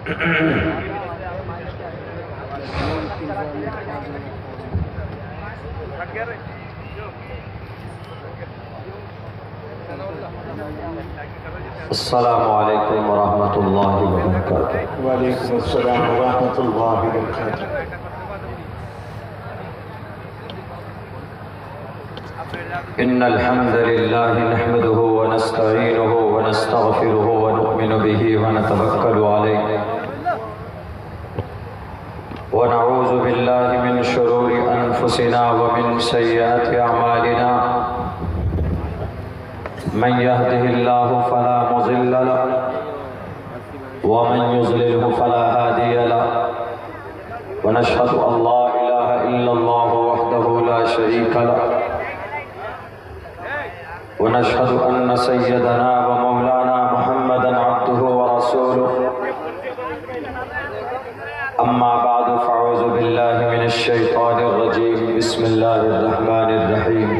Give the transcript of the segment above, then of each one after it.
السلام علیکم ورحمۃ اللہ وبرکاتہ۔ وعلیکم السلام ورحمۃ اللہ وبرکاتہ۔ ان الحمد للہ نحمده ونستعینه ونستغفره ونؤمن به ونتوکل علیہ ونعوذ باللہ من شرور انفسنا ومن سیئات اعمالنا من يهده الله فلا مضل له ومن يضلله فلا هادي له ونشهد ان لا اله الا الله وحده لا شريك له ونشهد ان سيدنا ومولانا محمدا عبده ورسوله اما بعد فاعوذ بالله من الشيطان الرجيم بسم الله الرحمن الرحيم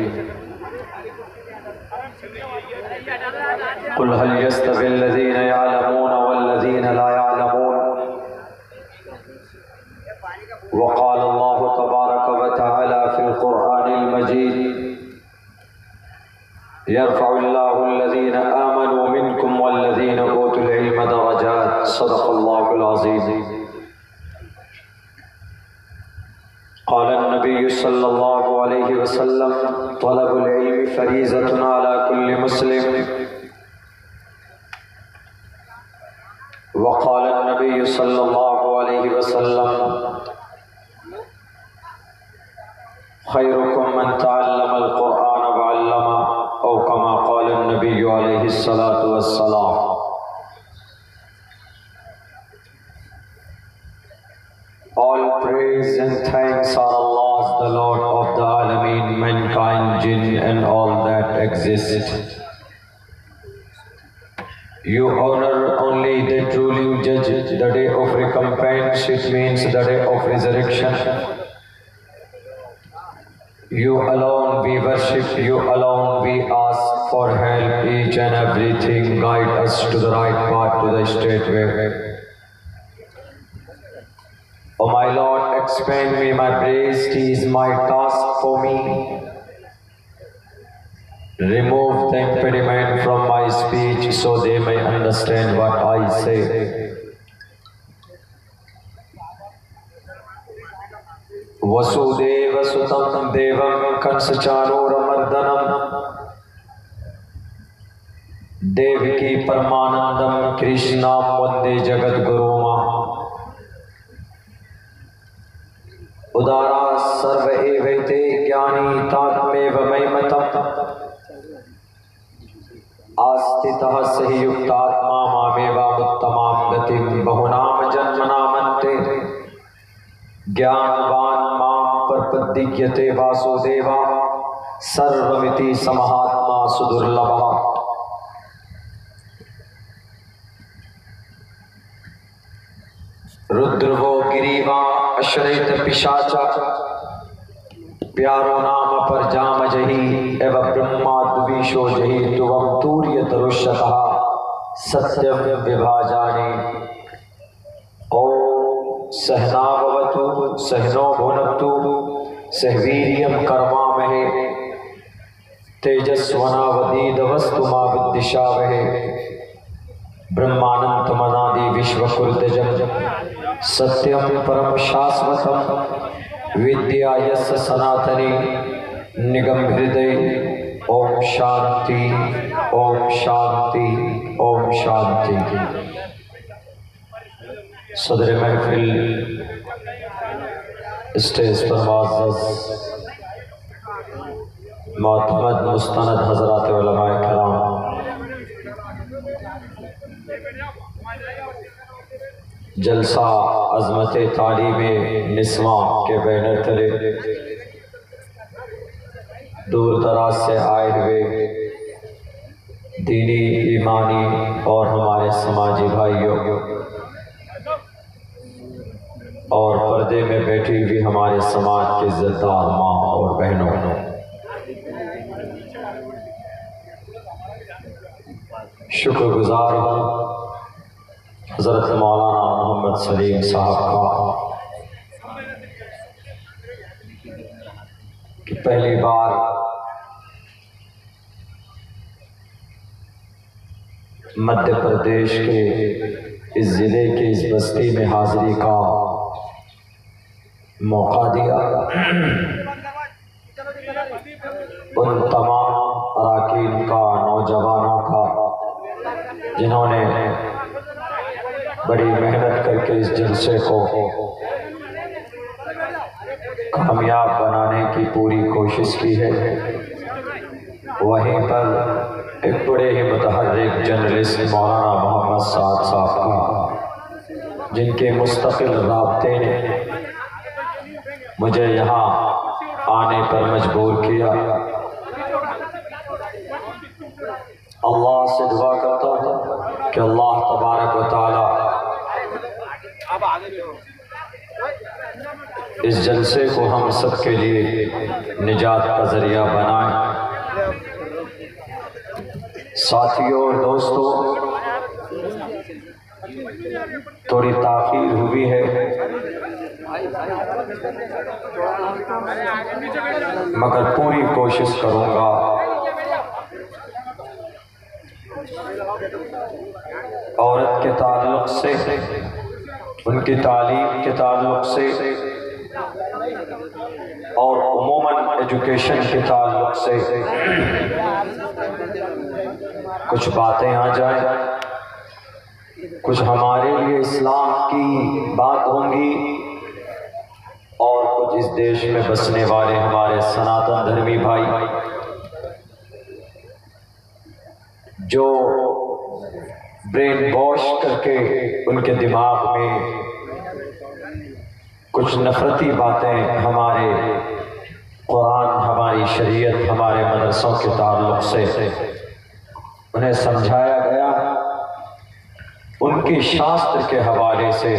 قل هل يستوي الذين يعلمون والذين لا يعلمون وقال الله تبارك وتعالى في القرآن المجيد يرفع الله الذين آمنوا منكم والذين أوتوا العلم درجات صدق الله العظيم قال النبي صلى الله عليه وسلم طلب العلم فريضة على كل مسلم وقال النبي صلى الله عليه وسلم خيركم من تعلم القرآن وعلمه أو كما قال النبي عليه الصلاة والسلام. All praise and thanks are Allah's, the Lord of the Alameen, mankind, jinn and all that exist. You honor only the truly judge, the day of recompense, it means the day of resurrection. You alone we worship, you alone we ask for help, each and everything guide us to the right path, to the straight way. O my Lord, expand me my praise, it is my task for me. Remove the impediment from my speech so they may understand what I say. Vasudeva Sutam Devam Kansacharora Devaki Paramanandam Krishna Vande Jagat Guruma Udara Sarva Evete Jnani Tatmeva Maimatam Astitah Sahi Yuktatma Mameva Uttamam Gatim Bahunam Janmanamante Jnanvan Mam Parpadikyate Vasudeva Sarvamiti Samahatma Sudurlabha. Rudravo Giriva Ashraita Pishacha Pyaro Nama Parjama Jahi Eva Brahma Dvisho Jahi Tuvam Turya Tarushataha Satyam Vibhajani. Om Sahna Bhavatu Sahno Bhunaktu Sahviryam Karmamahe Tejasvana Vadidavastu Ma Viddishavahe Brahmanantamanadi Vishvakurtajam Satyam Param Shasvatam Vidya Yassa Sanatani Nigam Hriday. Om Shanti, Om Shanti, Om Shanti. صدر محفل stage پر معزز معتمد مستند حضرات علماء کرام، جلسہ عظمت تعلیم نسواں کے بینر تلے دور دراز سے آئے ہوئے دینی، ایمانی اور ہمارے سماجی بھائیوں اور پردے میں بیٹھی ہوئی ہمارے سماج کے عزتدار ماں اور بہنوں، شکر گزار ہوں حضرت مولانا محمد سلیم صاحب کا کہ پہلی بار مدھیہ پردیش کے اس ضلع کے اس بستی میں حاضری کا موقع دیا۔ ان تمام اراکین کا، نوجوانوں کا، جنہوں نے بڑی محنت کر کے اس جلسے کو کامیاب بنانے کی پوری کوشش کی ہے۔ وہیں پر ایک بڑے ہی متحرک جرنلسٹ مولانا محمد سعد صاحب کا، جن کے مستقل رابطے نے مجھے یہاں آنے پر مجبور کیا۔ اللہ سے دعا کرتا ہوں کہ اللہ تبارک و تعالی اس جلسے کو ہم سب کے لیے نجات کا ذریعہ بنائے۔ ساتھیوں اور دوستوں، تھوڑی تاخیر ہوئی ہے مگر پوری کوشش کروں گا۔ عورت کے تعلق سے، ان کی تعلیم کے تعلق سے اور عموماً ایجوکیشن کے تعلق سے کچھ باتیں آ جائیں، کچھ ہمارے لیے اسلام کی بات ہوں گی اور کچھ اس دیش میں بسنے والے ہمارے سناتن دھرمی بھائی جو برین واش کر کے ان کے دماغ میں کچھ نفرتی باتیں ہمارے قرآن، ہماری شریعت، ہمارے مدرسوں کے تعلق سے انہیں سمجھایا گیا، ان کی شاستر کے حوالے سے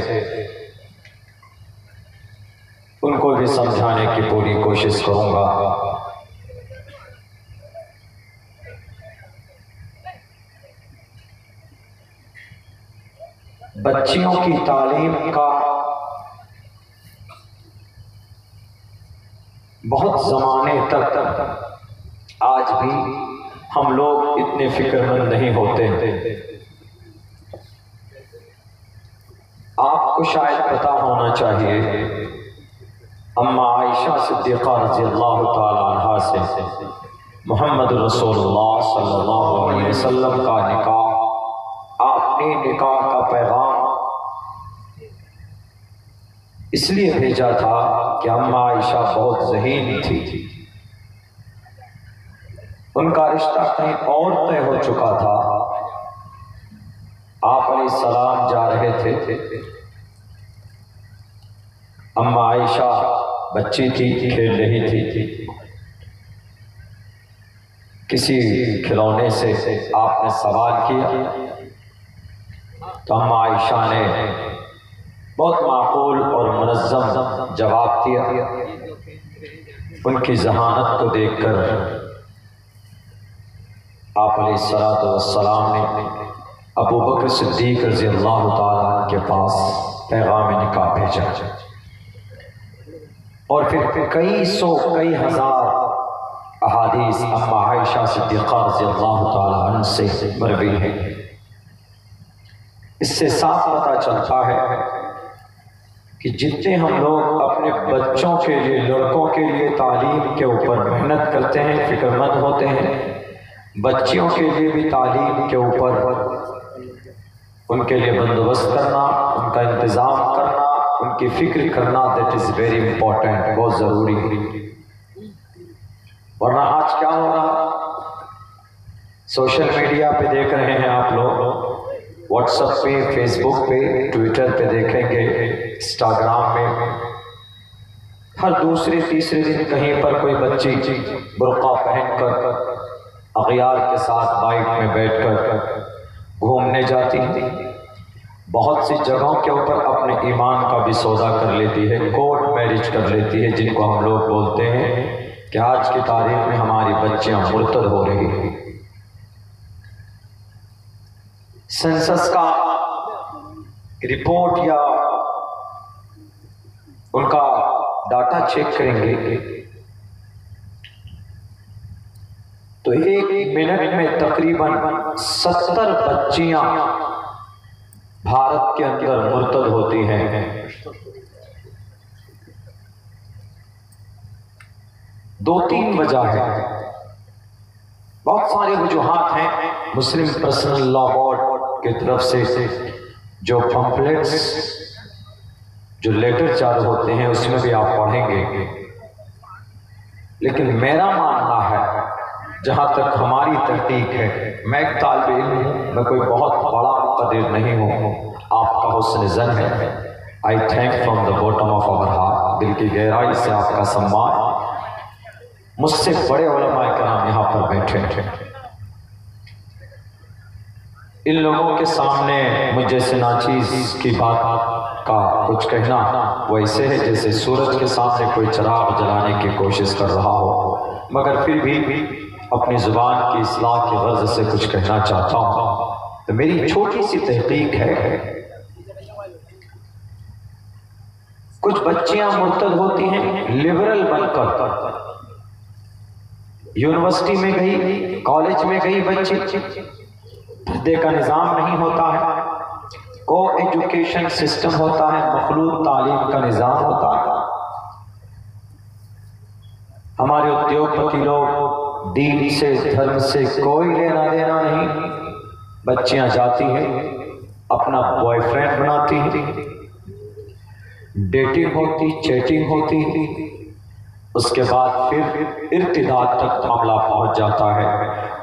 ان کو بھی سمجھانے کی پوری کوشش کروں گا۔ بچیوں کی تعلیم کا بہت زمانے تک آج بھی ہم لوگ اتنے فکر مند نہیں ہوتے۔ آپ کو شاید پتا ہونا چاہیے، اما عائشہ صدیقہ رضی اللہ تعالی عنہا سے محمد رسول اللہ صلی اللہ علیہ وسلم کا نکاح، آپ نے نکاح کا پیغام اس لیے بھیجا تھا کہ اما عائشہ بہت ذہین تھی، ان کا رشتہ کہیں اور طے ہو چکا تھا۔ آپ علیہ السلام جا رہے تھے، اما عائشہ بچی تھی، کھیل رہی تھی، کسی کھلونے سے آپ نے سوال کیا تو اما عائشہ نے بہت معقول اور منظم جواب دیا۔ ان کی ذہانت کو دیکھ کر آپ علیہ السلام نے ابو بکر صدیق رضی اللہ تعالیٰ عنہ کے پاس پیغام نکاح بھیجا، اور پھر کئی ہزار احادیث اما عائشہ صدیقہ رضی اللہ تعالیٰ عنہ سے مروی ہیں۔ اس سے صاف پتہ چلتا ہے کہ جتنے ہم لوگ اپنے بچوں کے لیے، لڑکوں کے لیے تعلیم کے اوپر محنت کرتے ہیں، فکر مند ہوتے ہیں، بچیوں کے لیے بھی تعلیم کے اوپر ان کے لیے بندوبست کرنا، ان کا انتظام کرنا، ان کی فکر کرنا، دیٹ از ویری امپورٹنٹ، بہت ضروری ہے۔ ورنہ آج کیا ہو رہا، سوشل میڈیا پہ دیکھ رہے ہیں آپ لوگ، واٹس ایپ پہ، فیس بک پہ، ٹویٹر پہ دیکھیں گے، انسٹاگرام میں، ہر دوسرے تیسرے دن کہیں پر کوئی بچی برقع پہن کر اغیار کے ساتھ بائک میں بیٹھ کر گھومنے جاتی ہیں، بہت سی جگہوں کے اوپر اپنے ایمان کا بھی سودا کر لیتی ہے، کورٹ میرج کر لیتی ہے، جن کو ہم لوگ بولتے ہیں کہ آج کی تاریخ میں ہماری بچیاں مرتد ہو رہی ہیں۔ سینسس کا رپورٹ یا ان کا ڈاٹا چیک کریں گے تو 1 منٹ میں تقریباً 70 بچیاں بھارت کے اندر مرتد ہوتی ہیں۔ 2-3 وجہ ہے، بہت سارے وجوہات ہیں۔ مسلم پرسنل لا بورڈ کی طرف سے جو پمفلیٹس جو لیٹر جاری ہوتے ہیں اس میں بھی آپ پڑھیں گے، لیکن میرا ماننا ہے جہاں تک ہماری تحقیق ہے، میں ایک طالب علم ہوں، میں کوئی بہت بڑا مقدر نہیں ہوں، آپ کا حسن ظن ہے۔ I thank from the bottom of our heart, دل کی گہرائی سے آپ کا سمان۔ مجھ سے بڑے علماء کرام یہاں پر بیٹھے تھے، ان لوگوں کے سامنے مجھ جیسے ناچیز کی بات کا کچھ کہنا وہ ایسے ہے جیسے سورج کے سامنے کوئی چراغ جلانے کی کوشش کر رہا ہو، مگر پھر بھی اپنی زبان کی اصلاح کی غرض سے کچھ کہنا چاہتا ہوں۔ تو میری چھوٹی سی تحقیق ہے، کچھ بچیاں مرتد ہوتی ہیں لبرل بن کر، یونیورسٹی میں گئی، کالج میں گئی بچی، پردے کا نظام نہیں ہوتا ہے، کو ایجوکیشن سسٹم ہوتا ہے، مخلوط تعلیم کا نظام ہوتا ہے۔ ہمارے ادیوگپتی لوگ دین سے دھرم سے کوئی لینا دینا نہیں، بچیاں جاتی ہیں، اپنا بوائے فرینڈ بناتی ہیں، ڈیٹنگ ہوتی، چیٹنگ ہوتی، اس کے بعد پھر ارتداد تک معاملہ پہنچ جاتا ہے۔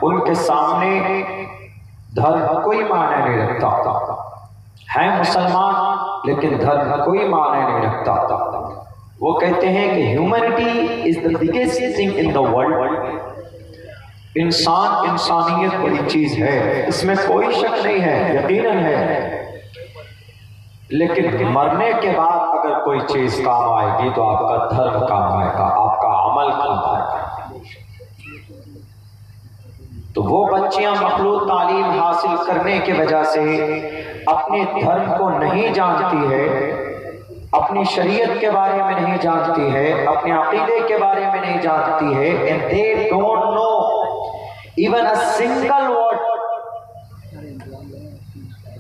ان کے سامنے دھرم کوئی معنی نہیں رکھتا، ہے مسلمان لیکن دھرم کوئی معنی نہیں رکھتا۔ وہ کہتے ہیں کہ humanity is the biggest thing in the world, انسانیت بڑی چیز ہے، اس میں کوئی شک نہیں ہے، یقیناً ہے، لیکن مرنے کے بعد اگر کوئی چیز کام آئے گی تو آپ کا دھرم کام آئے گا، آپ کا عمل کام آئے گا۔ تو وہ بچیاں مخلوط تعلیم حاصل کرنے کی وجہ سے اپنے دھرم کو نہیں جانتی ہے، اپنی شریعت کے بارے میں نہیں جانتی ہے، اپنے عقیدے کے بارے میں نہیں جانتی ہے، and they don't know even a single word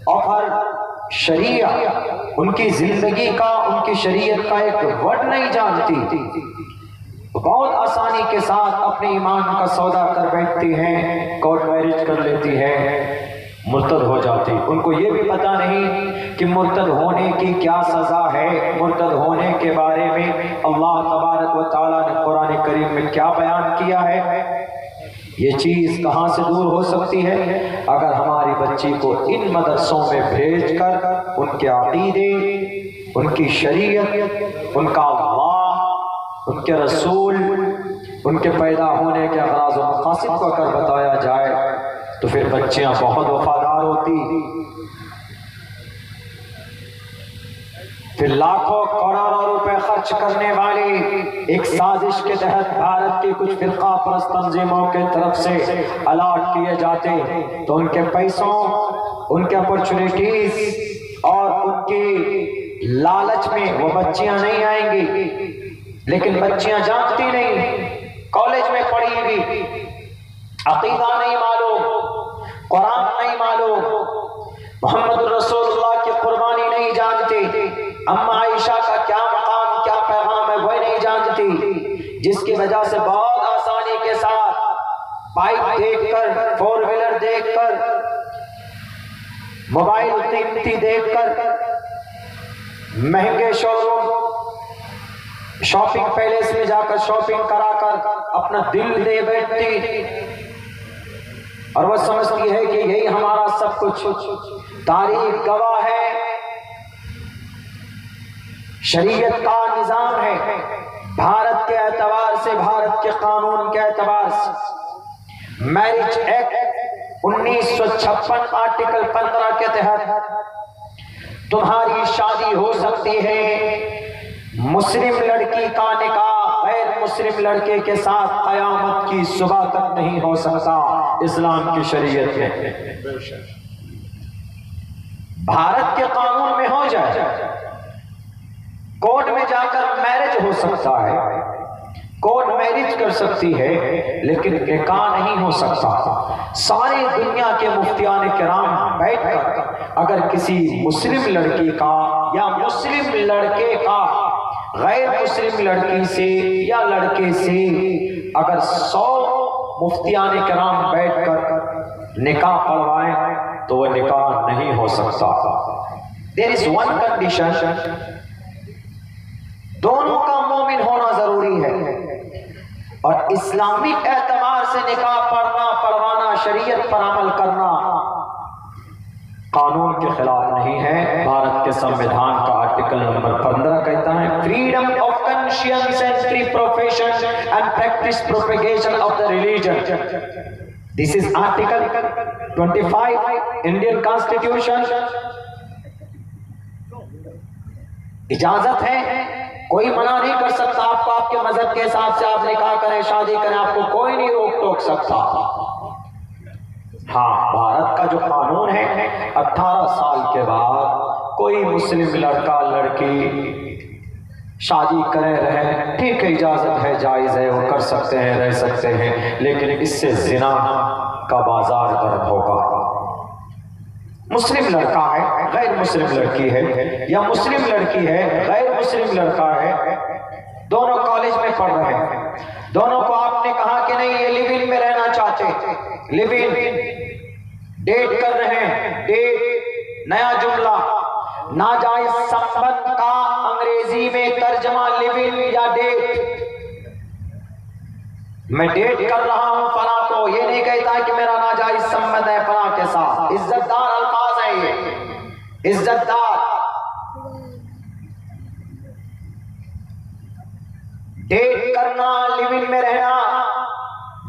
of her شریعہ، ان کی زندگی کا، ان کی شریعت کا ایک ورڈ نہیں جانتی، بہت آسانی کے ساتھ اپنے ایمان کا سودا کر بیٹھتی ہیں، کورٹ میرج کر لیتی ہے، مرتد ہو جاتی۔ ان کو یہ بھی پتہ نہیں کہ مرتد ہونے کی کیا سزا ہے، مرتد ہونے کے بارے میں اللہ تبارک و تعالیٰ نے قرآن کریم میں کیا بیان کیا ہے۔ یہ چیز کہاں سے دور ہو سکتی ہے؟ اگر ہماری بچی کو ان مدرسوں میں بھیج کر ان کے عقیدے، ان کی شریعت، ان کا اللہ، ان کے رسول، ان کے پیدا ہونے کے اغراض و مقاصد کو اگر بتایا جائے تو پھر بچیاں بہت وفادار ہوتی، پھر لاکھوں کروڑوں روپے خرچ کرنے والی ایک سازش کے تحت بھارت کی کچھ فرقہ پرست تنظیموں کے طرف سے الاٹ کیے جاتے، تو ان کے پیسوں، ان کے اپرچونیٹیز اور ان کی لالچ میں وہ بچیاں نہیں آئیں گی، لیکن بچیاں جانتی نہیں، کالج میں پڑھی ہوئی، عقیدہ نہیں معلوم، قرآن نہیں معلوم، محمد رسول اللہ کی قربانی نہیں جانتی، اما عائشہ کا کیا مقام، کیا پیغام ہے وہ نہیں جانتی، جس کی وجہ سے بہت آسانی کے ساتھ بائک دیکھ کر، فور ویلر دیکھ کر، موبائل قیمتی دیکھ کر، مہنگے شوروم، شاپنگ پیلیس میں جا کر شاپنگ کرا کر اپنا دل دے بیٹھتی، اور وہ سمجھتی ہے کہ یہی ہمارا سب کچھ۔ تاریخ گواہ ہے، شریعت کا نظام ہے، بھارت کے اعتبار سے، بھارت کے قانون کے اعتبار سے میرج ایکٹ 1956 آرٹیکل 15 کے تحت تمہاری شادی ہو سکتی ہے، مسلم لڑکی کا نکاح غیر مسلم لڑکے کے ساتھ قیامت کی صبح تک نہیں ہو سکتا اسلام کی شریعت میں۔ بھارت کے قانون میں ہو جائے، کورٹ میں جا کر میرج ہو سکتا ہے، کورٹ میرج کر سکتی ہے، لیکن نکاح نہیں ہو سکتا۔ ساری دنیا کے مفتیان کرام بیٹھ کر اگر کسی مسلم لڑکی کا یا مسلم لڑکے کا غیر مسلم لڑکی سے یا لڑکے سے اگر 100 مفتیان کرام بیٹھ کر نکاح پڑھوائیں تو وہ نکاح نہیں ہو سکتا۔ There is one condition، دونوں کا مومن ہونا ضروری ہے، اور اسلامک اعتبار سے نکاح پڑھنا پڑھوانا شریعت پر عمل کرنا قانون کے خلاف نہیں ہے۔ بھارت کے سمویدھان کا آرٹیکل نمبر 15 کہتا ہے freedom of conscience and free profession and practice propagation of the religion. This is article 25 Indian constitution. اجازت ہے، کوئی منع نہیں کر سکتا آپ کو، آپ کے مذہب کے حساب سے آپ نکاح کریں، شادی کریں، آپ کو کوئی نہیں روک ٹوک سکتا۔ ہاں، بھارت کا جو قانون ہے 18 سال کے بعد کوئی مسلم لڑکا لڑکی شادی کرے رہے، ٹھیک ہے، اجازت ہے، جائز ہے، وہ کر سکتے ہیں، رہ سکتے ہیں، لیکن اس سے زنا کا بازار گرم ہوگا۔ مسلم لڑکا ہے، غیر مسلم لڑکی ہے، یا مسلم لڑکی ہے، غیر مسلم لڑکا ہے، دونوں کالج میں پڑھ رہے ہیں، دونوں کو آپ نے کہا کہ نہیں یہ لیو ان میں رہنا چاہتے، لیو ان ڈیٹ کر رہے ہیں، ڈیٹ نیا جملہ، ناجائز سمبند کا انگریزی میں ترجمہ لیو ان یا ڈیٹ۔ میں ڈیٹ کر رہا ہوں فلاں کو، یہ نہیں کہتا کہ میرا ناجائز سمبند ہے فلاں کے ساتھ، عزت دار الفاظ ہیں یہ، عزت دار۔ ڈیٹ کرنا، لیو ان میں رہنا،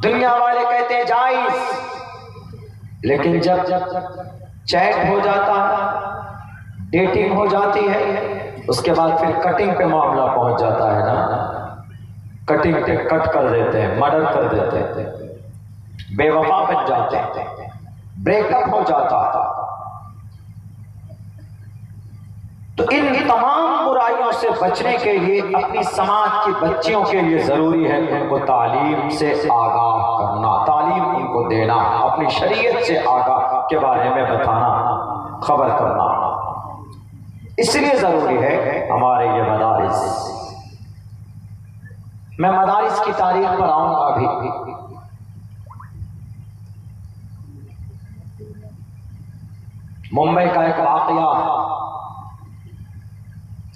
دنیا والے کہتے ہیں جائز، لیکن جب چیٹ ہو جاتا ہے، ڈیٹنگ ہو جاتی ہے، اس کے بعد پھر کٹنگ پہ معاملہ پہنچ جاتا ہے نا، کٹنگ پہ کٹ کر دیتے ہیں، مرڈر کر دیتے ہیں، بے وفا بن جاتے ہیں، بریک اپ ہو جاتا ہے۔ تو ان تمام برائیوں سے بچنے کے لیے اپنی سماج کی بچیوں کے لیے ضروری ہے ان کو تعلیم سے آگاہ کرنا، تعلیم ان کو دینا، اپنی شریعت سے آگاہ کے بارے میں بتانا، خبر کرنا۔ اس لیے ضروری ہے ہمارے یہ مدارس۔ میں مدارس کی تاریخ پر آؤں گا ابھی۔ ممبئی کا ایک واقعہ،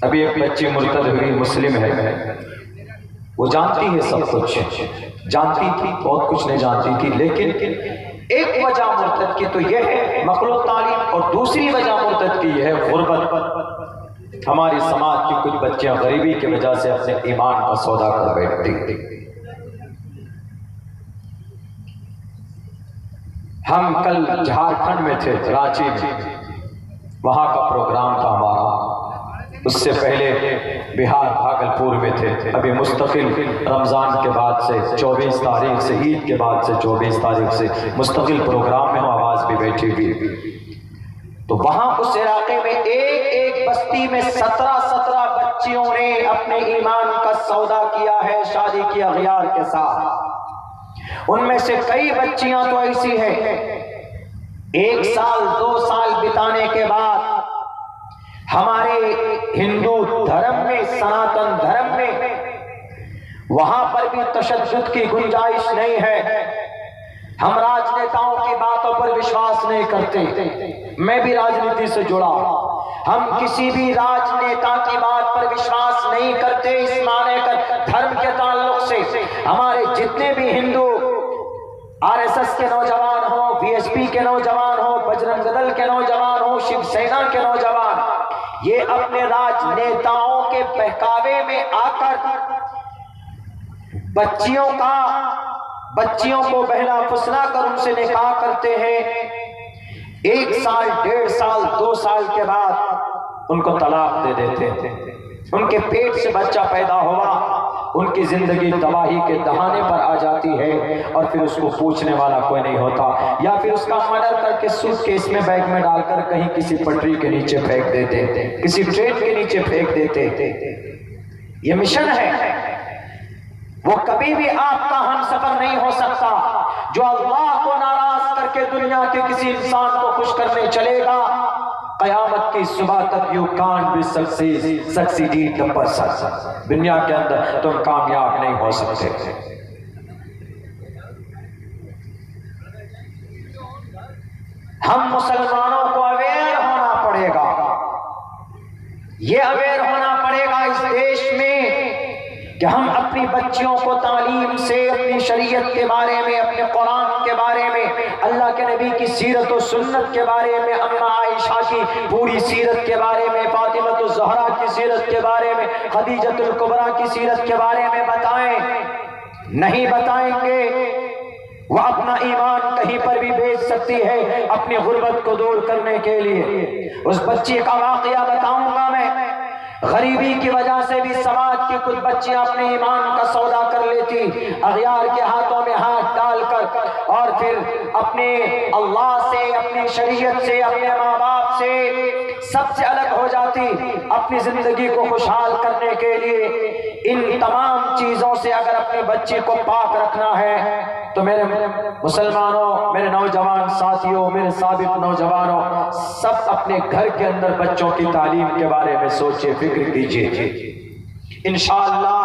ابھی ایک بچی مرتد ہوئی، مسلم ہے، وہ جانتی ہے سب کچھ، جانتی تھی، بہت کچھ نہیں جانتی تھی، لیکن ایک وجہ مرتد کی تو یہ ہے مخلوق تعلیم، اور دوسری وجہ مرتد کی یہ ہے غربت۔ ہماری سماج کی کچھ بچیاں غریبی کی وجہ سے اپنے ایمان کا سودا کر بیٹھتی۔ ہم کل جھارکھنڈ میں تھے، رانچی میں، وہاں کا پروگرام تھا ہمارا، اس سے پہلے بہار بھاگلپور میں تھے۔ ابھی مستقل رمضان کے بعد سے 24 تاریخ سے، عید کے بعد سے 24 تاریخ سے مستقل پروگرام میں ہوں، آواز بھی بیٹھی ہوئی۔ تو وہاں اس علاقے میں ایک بستی میں 17 بچیوں نے اپنے ایمان کا سودا کیا ہے، شادی کی اغیار کے ساتھ۔ ان میں سے کئی بچیاں تو ایسی ہیں 1 سال 2 سال بتانے کے بعد ہمارے ہندو دھرم میں، سناتن دھرم میں، وہاں پر بھی تشدد کی گنجائش نہیں ہے۔ ہم راجنیتاؤں کی باتوں پر وشواس نہیں کرتے، میں بھی راجنیتی سے جڑا، ہم کسی بھی راجنیتا کی بات پر وشواس نہیں کرتے، اس معنی کر دھرم کے تعلق سے ہمارے جتنے بھی ہندو RSS کے نوجوان ہوں، VSP کے نوجوان ہوں، بجرنگ دل کے نوجوان ہوں، شیو سینا کے نوجوان، یہ اپنے راجنیتاؤں کے بہکاوے میں آ کر بچیوں کو بہلا پھسلا کر ان سے نکاح کرتے ہیں۔ 1 سال 1.5 سال 2 سال کے بعد ان کو طلاق دے دیتے ہیں۔ ان کے پیٹ سے بچہ پیدا ہوا، ان کی زندگی تباہی کے دہانے پر آ جاتی ہے اور پھر اس کو پوچھنے والا کوئی نہیں ہوتا، یا پھر اس کا مرڈر کر کے سوٹ کیس میں بیگ میں ڈال کر کہیں کسی پٹری کے نیچے پھینک دیتے، کسی ٹرین کے نیچے پھینک دیتے۔ یہ مشن ہے، وہ کبھی بھی آپ کا ہم سفر نہیں ہو سکتا۔ جو اللہ کو ناراض کر کے دنیا کے کسی انسان کو خوش کرنے چلے گا، قیامت کی صبح تک you can't be succeed the person، دنیا کے اندر تم کامیاب نہیں ہو سکتے۔ ہم مسلمانوں کو اویئر ہونا پڑے گا، یہ اویئر ہونا پڑے گا اس دیش میں کہ ہم اپنی بچیوں کو تعلیم سے اپنی شریعت کے بارے میں، اپنے قرآن کے بارے میں، اللہ کے نبی کی سیرت و سنت کے بارے میں، اماں عائشہ کی پوری سیرت کے بارے میں، فاطمہ الزہرا کی سیرت کے بارے میں، خدیجہ الکبریٰ کی سیرت کے بارے میں بتائیں۔ نہیں بتائیں گے وہ اپنا ایمان کہیں پر بھی بیچ سکتی ہے اپنی غربت کو دور کرنے کے لیے۔ اس بچی کا واقعہ بتاؤں گا میں، غریبی کی وجہ سے بھی سماج کی کچھ بچیاں اپنے ایمان کا سودا کر لیتی، اغیار کے ہاتھوں میں ہاتھ ڈال کر، اور پھر اپنے اللہ سے، اپنی شریعت سے، اپنے ماں باپ سے سب سے الگ ہو جاتی۔ اپنی زندگی کو خوشحال کرنے کے لیے ان تمام چیزوں سے اگر اپنے بچے کو پاک رکھنا ہے تو میرے مسلمانوں، میرے نوجوان ساتھیوں، میرے سابق نوجوانوں، سب اپنے گھر کے اندر بچوں کی تعلیم کے بارے میں سوچے، فکر کیجئے۔ انشاءاللہ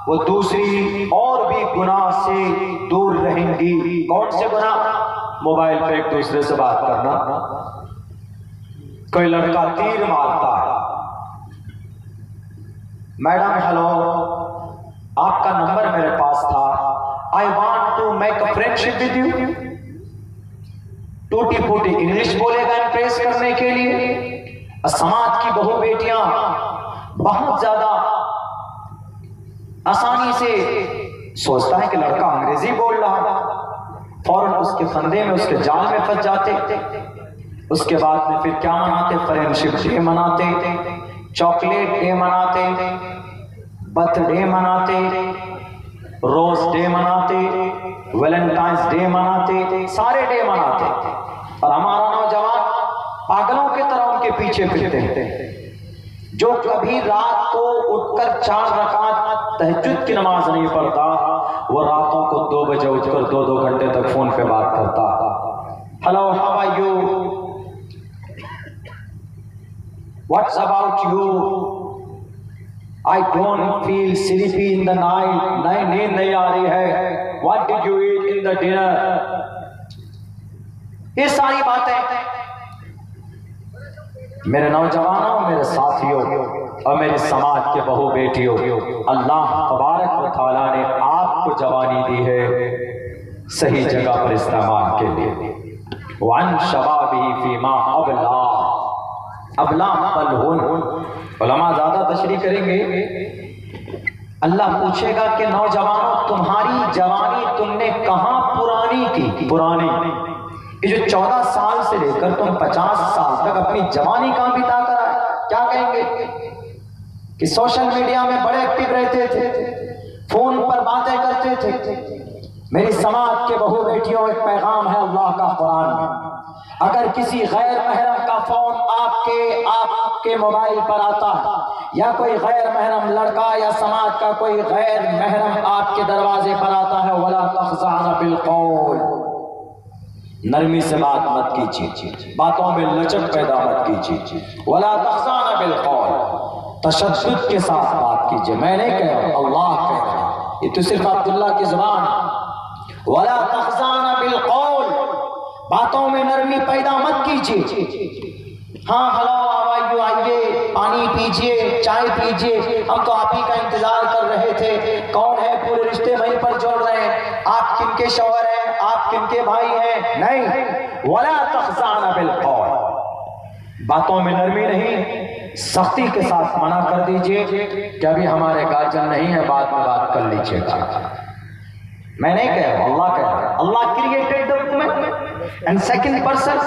وہ دوسری اور بھی گناہ سے دور رہیں گی۔ کون سے گناہ؟ موبائل پہ ایک دوسرے سے بات کرنا، کوئی لڑکا تیر مارتا ہے، میڈم ہیلو آپ کا نمبر میرے پاس تھا، I want to make a friendship with you۔ ٹوٹی پھوٹی انگلش بولے گا امپریس کرنے کے لیے۔ سماج کی بہو بیٹیاں بہت زیادہ آسانی سے سوچتا ہے کہ لڑکا انگریزی بول رہا، فوراً اس کے فندے میں، اس کے جال میں پھنس جاتے۔ اس کے بعد میں پھر کیا مناتے؟ فرینڈشپ ڈے مناتے، چاکلیٹ ڈے مناتے، برتھ ڈے مناتے، روز ڈے مناتے، ویلنٹائنس ڈے مناتے، سارے ڈے مناتے، اور ہمارا نوجوان پاگلوں کی طرح ان کے پیچھے پھرتے ہیں۔ جو کبھی رات کو اٹھ کر 4 رکعت تہجد کی نماز نہیں پڑھتا، وہ راتوں کو 2 بجے اٹھ کر 2 گھنٹے تک فون پہ بات کرتا۔ Hello how are you, what's about you, I don't feel sleepy in the night، نیند نہیں آ رہی ہے، what did you eat in the dinner، یہ ساری باتیں۔ میرے نوجوانوں، میرے ساتھیوں اور میرے سماج کے بہو بیٹیوں، اللہ تبارک و تعالیٰ نے آپ کو جوانی دی ہے صحیح جگہ پر استعمال کے لیے۔ وَعَنْ شَبَابِهِ فِي مَا ابلا بلہن، علماء زیادہ تشریح کریں گے۔ اللہ پوچھے گا کہ نوجوانوں تمہاری جوانی تم نے کہاں پرانی کی؟ پرانی یہ جو 14 سال سے لے کر تم 50 سال تک اپنی جوانی کہاں بتا کر آئے؟ کیا کہیں گے کہ سوشل میڈیا میں بڑے ایکٹیو رہتے تھے، فون پر باتیں کرتے تھے۔ میری سماج کے بہو بیٹیوں، ایک پیغام ہے اللہ کا قرآن میں، اگر کسی غیر محرم کا فون آپ کے موبائل پر آتا ہے، یا کوئی غیر محرم لڑکا یا سماج کا کوئی غیر محرم آپ کے دروازے پر آتا ہے، وَلَا تَخْضَعْنَ بِالْقَوْلِ، نرمی سے بات مت کیجیے، باتوں میں لچک پیدا مت کیجیے۔ وَلَا تَخْضَعْنَ بِالْقَوْلِ، تشدد کے ساتھ بات کیجیے۔ میں نہیں کہہ رہا، اللہ کہہ رہا ہے، یہ تو صرف عبداللہ کی زبان ہے۔ وَلَا تَخْضَعْنَ بِالْقَوْلِ، باتوں میں نرمی پیدا مت کیجیے۔ ہاں ہلو آوائیو، آئیے، پانی پیجیے، چائے پیجیے، ہم تو آپ ہی کا انتظار کر رہے تھے، کون ہے؟ پورے رشتے وہیں پر جوڑ رہے ہیں، آپ کن کے شوہر ہیں، آپ کن کے بھائی ہیں؟ نہیں، وَلَا تَخْضَعْنَ بِالْقَوْلِ، باتوں میں نرمی نہیں، سختی کے ساتھ منع کر دیجئے کہ ابھی ہمارے گارجن نہیں ہے، بعد میں بات کر لیجئے گا۔ میں نہیں کہہ رہا، اللہ کہہ رہا۔ اللہ created the woman and second person،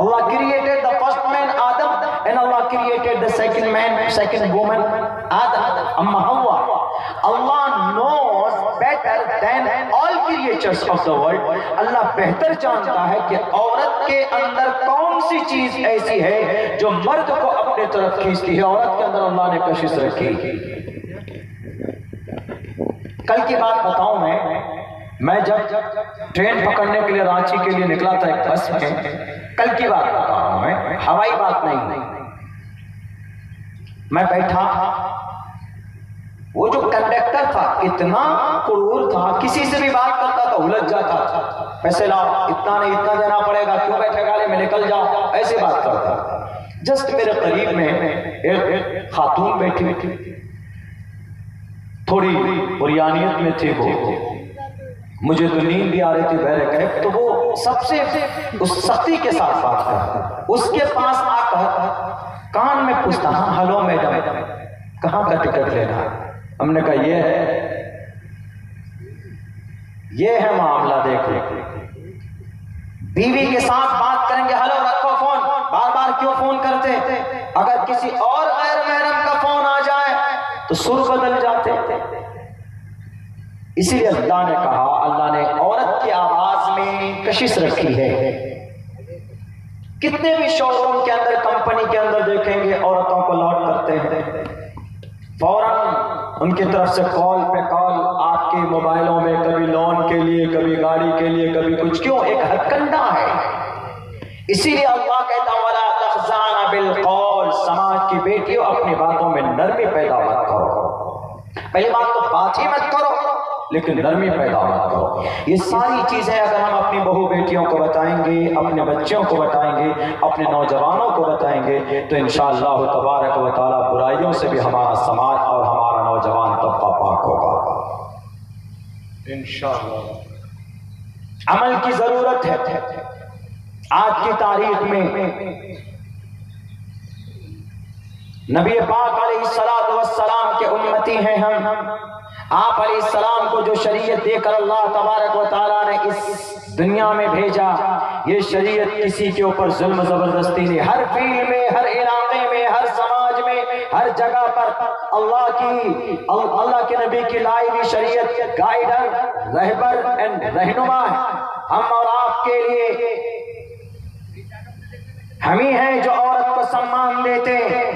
Allah created the first man Adam and Allah created the second man, second woman Adam، اما ہوا Allah knows better than all creatures of the world. اللہ بہتر جانتا ہے کہ عورت کے اندر کون سی چیز ایسی ہے جو مرد کو اپنے طرف کھینچتی ہے. عورت کے اندر اللہ نے کشش رکھی. کل کی بات بتاؤں میں جب ٹرین پکڑنے کے لیے رانچی کے لیے نکلا تھا ایک بس میں, کل کی بات بتا رہا ہوں میں, ہوائی بات نہیں. میں بیٹھا, وہ جو کنڈکٹر تھا اتنا کرور تھا, کسی سے بھی بات کرتا تھا الجھ جاتا تھا. پیسے لاؤ, اتنا نہیں, اتنا دینا پڑے گا, کیوں بیٹھے گاڑی میں, نکل جاؤ, ایسے بات کرتا. جسٹ میرے قریب میں ایک خاتون بیٹھی تھی, تھوڑی بریانیت میں تھی وہ, مجھے تو نیند بھی آ رہی تھی بہرے کہ, تو وہ سب سے اس سختی کے ساتھ بات کرتا. اس کے پاس آ کر کان میں پوچھتا, ہاں ہلو میڈم, کہاں کا ٹکٹ لینا ہے؟ ہم نے کہا یہ ہے معاملہ. دیکھ, بیوی کے ساتھ بات کریں گے, ہلو رکھو فون, بار بار کیوں فون کرتے؟ اگر کسی اور غیر محرم کا فون آ جائے تو سر بدل جاتے. اسی لیے اللہ نے کہا, اللہ نے عورت کی آواز میں کشش رکھی ہے. کتنے بھی شو روم کے اندر, کمپنی کے اندر دیکھیں گے عورتوں کو لاٹ کرتے ہیں, فوراً ان کی طرف سے کال پہ کال آپ کے موبائلوں میں, کبھی لون کے لیے, کبھی گاڑی کے لیے, کبھی کچھ. کیوں؟ ایک ہتھکنڈا ہے. اسی لیے اللہ کہتا وَلَا تَخْضَعْنَ بِالْقَوْلِ, سماج کی بیٹیوں اپنی باتوں میں نرمی پیدا مت کرو. پہلی بات تو بات ہی مت کرو, لیکن نرمی پیدا مت کرو. یہ ساری چیزیں اگر ہم اپنی بہو بیٹیوں کو بتائیں گے, اپنے بچوں کو بتائیں گے, اپنے نوجوانوں کو بتائیں گے, تو انشاءاللہ تبارک و تعالی برائیوں سے بھی ہمارا سماج اور ہمارا نوجوان طبقہ پاک ہوگا انشاءاللہ. عمل کی ضرورت ہے. آج کی تاریخ میں نبی پاک علیہ السلام کے امتی ہیں ہم. آپ علیہ السلام کو جو شریعت دے کر اللہ تبارک و تعالیٰ نے اس دنیا میں بھیجا, یہ شریعت کسی کے اوپر ظلم زبردستی نہیں. ہر فیلڈ میں, ہر علاقے میں, ہر سماج میں, ہر جگہ پر اللہ کے نبی کی لائی ہوئی شریعت گائیڈر, رہبر اینڈ رہنما ہے. ہم اور آپ کے لیے ہم ہی ہیں جو عورت کو سمان دیتے ہیں.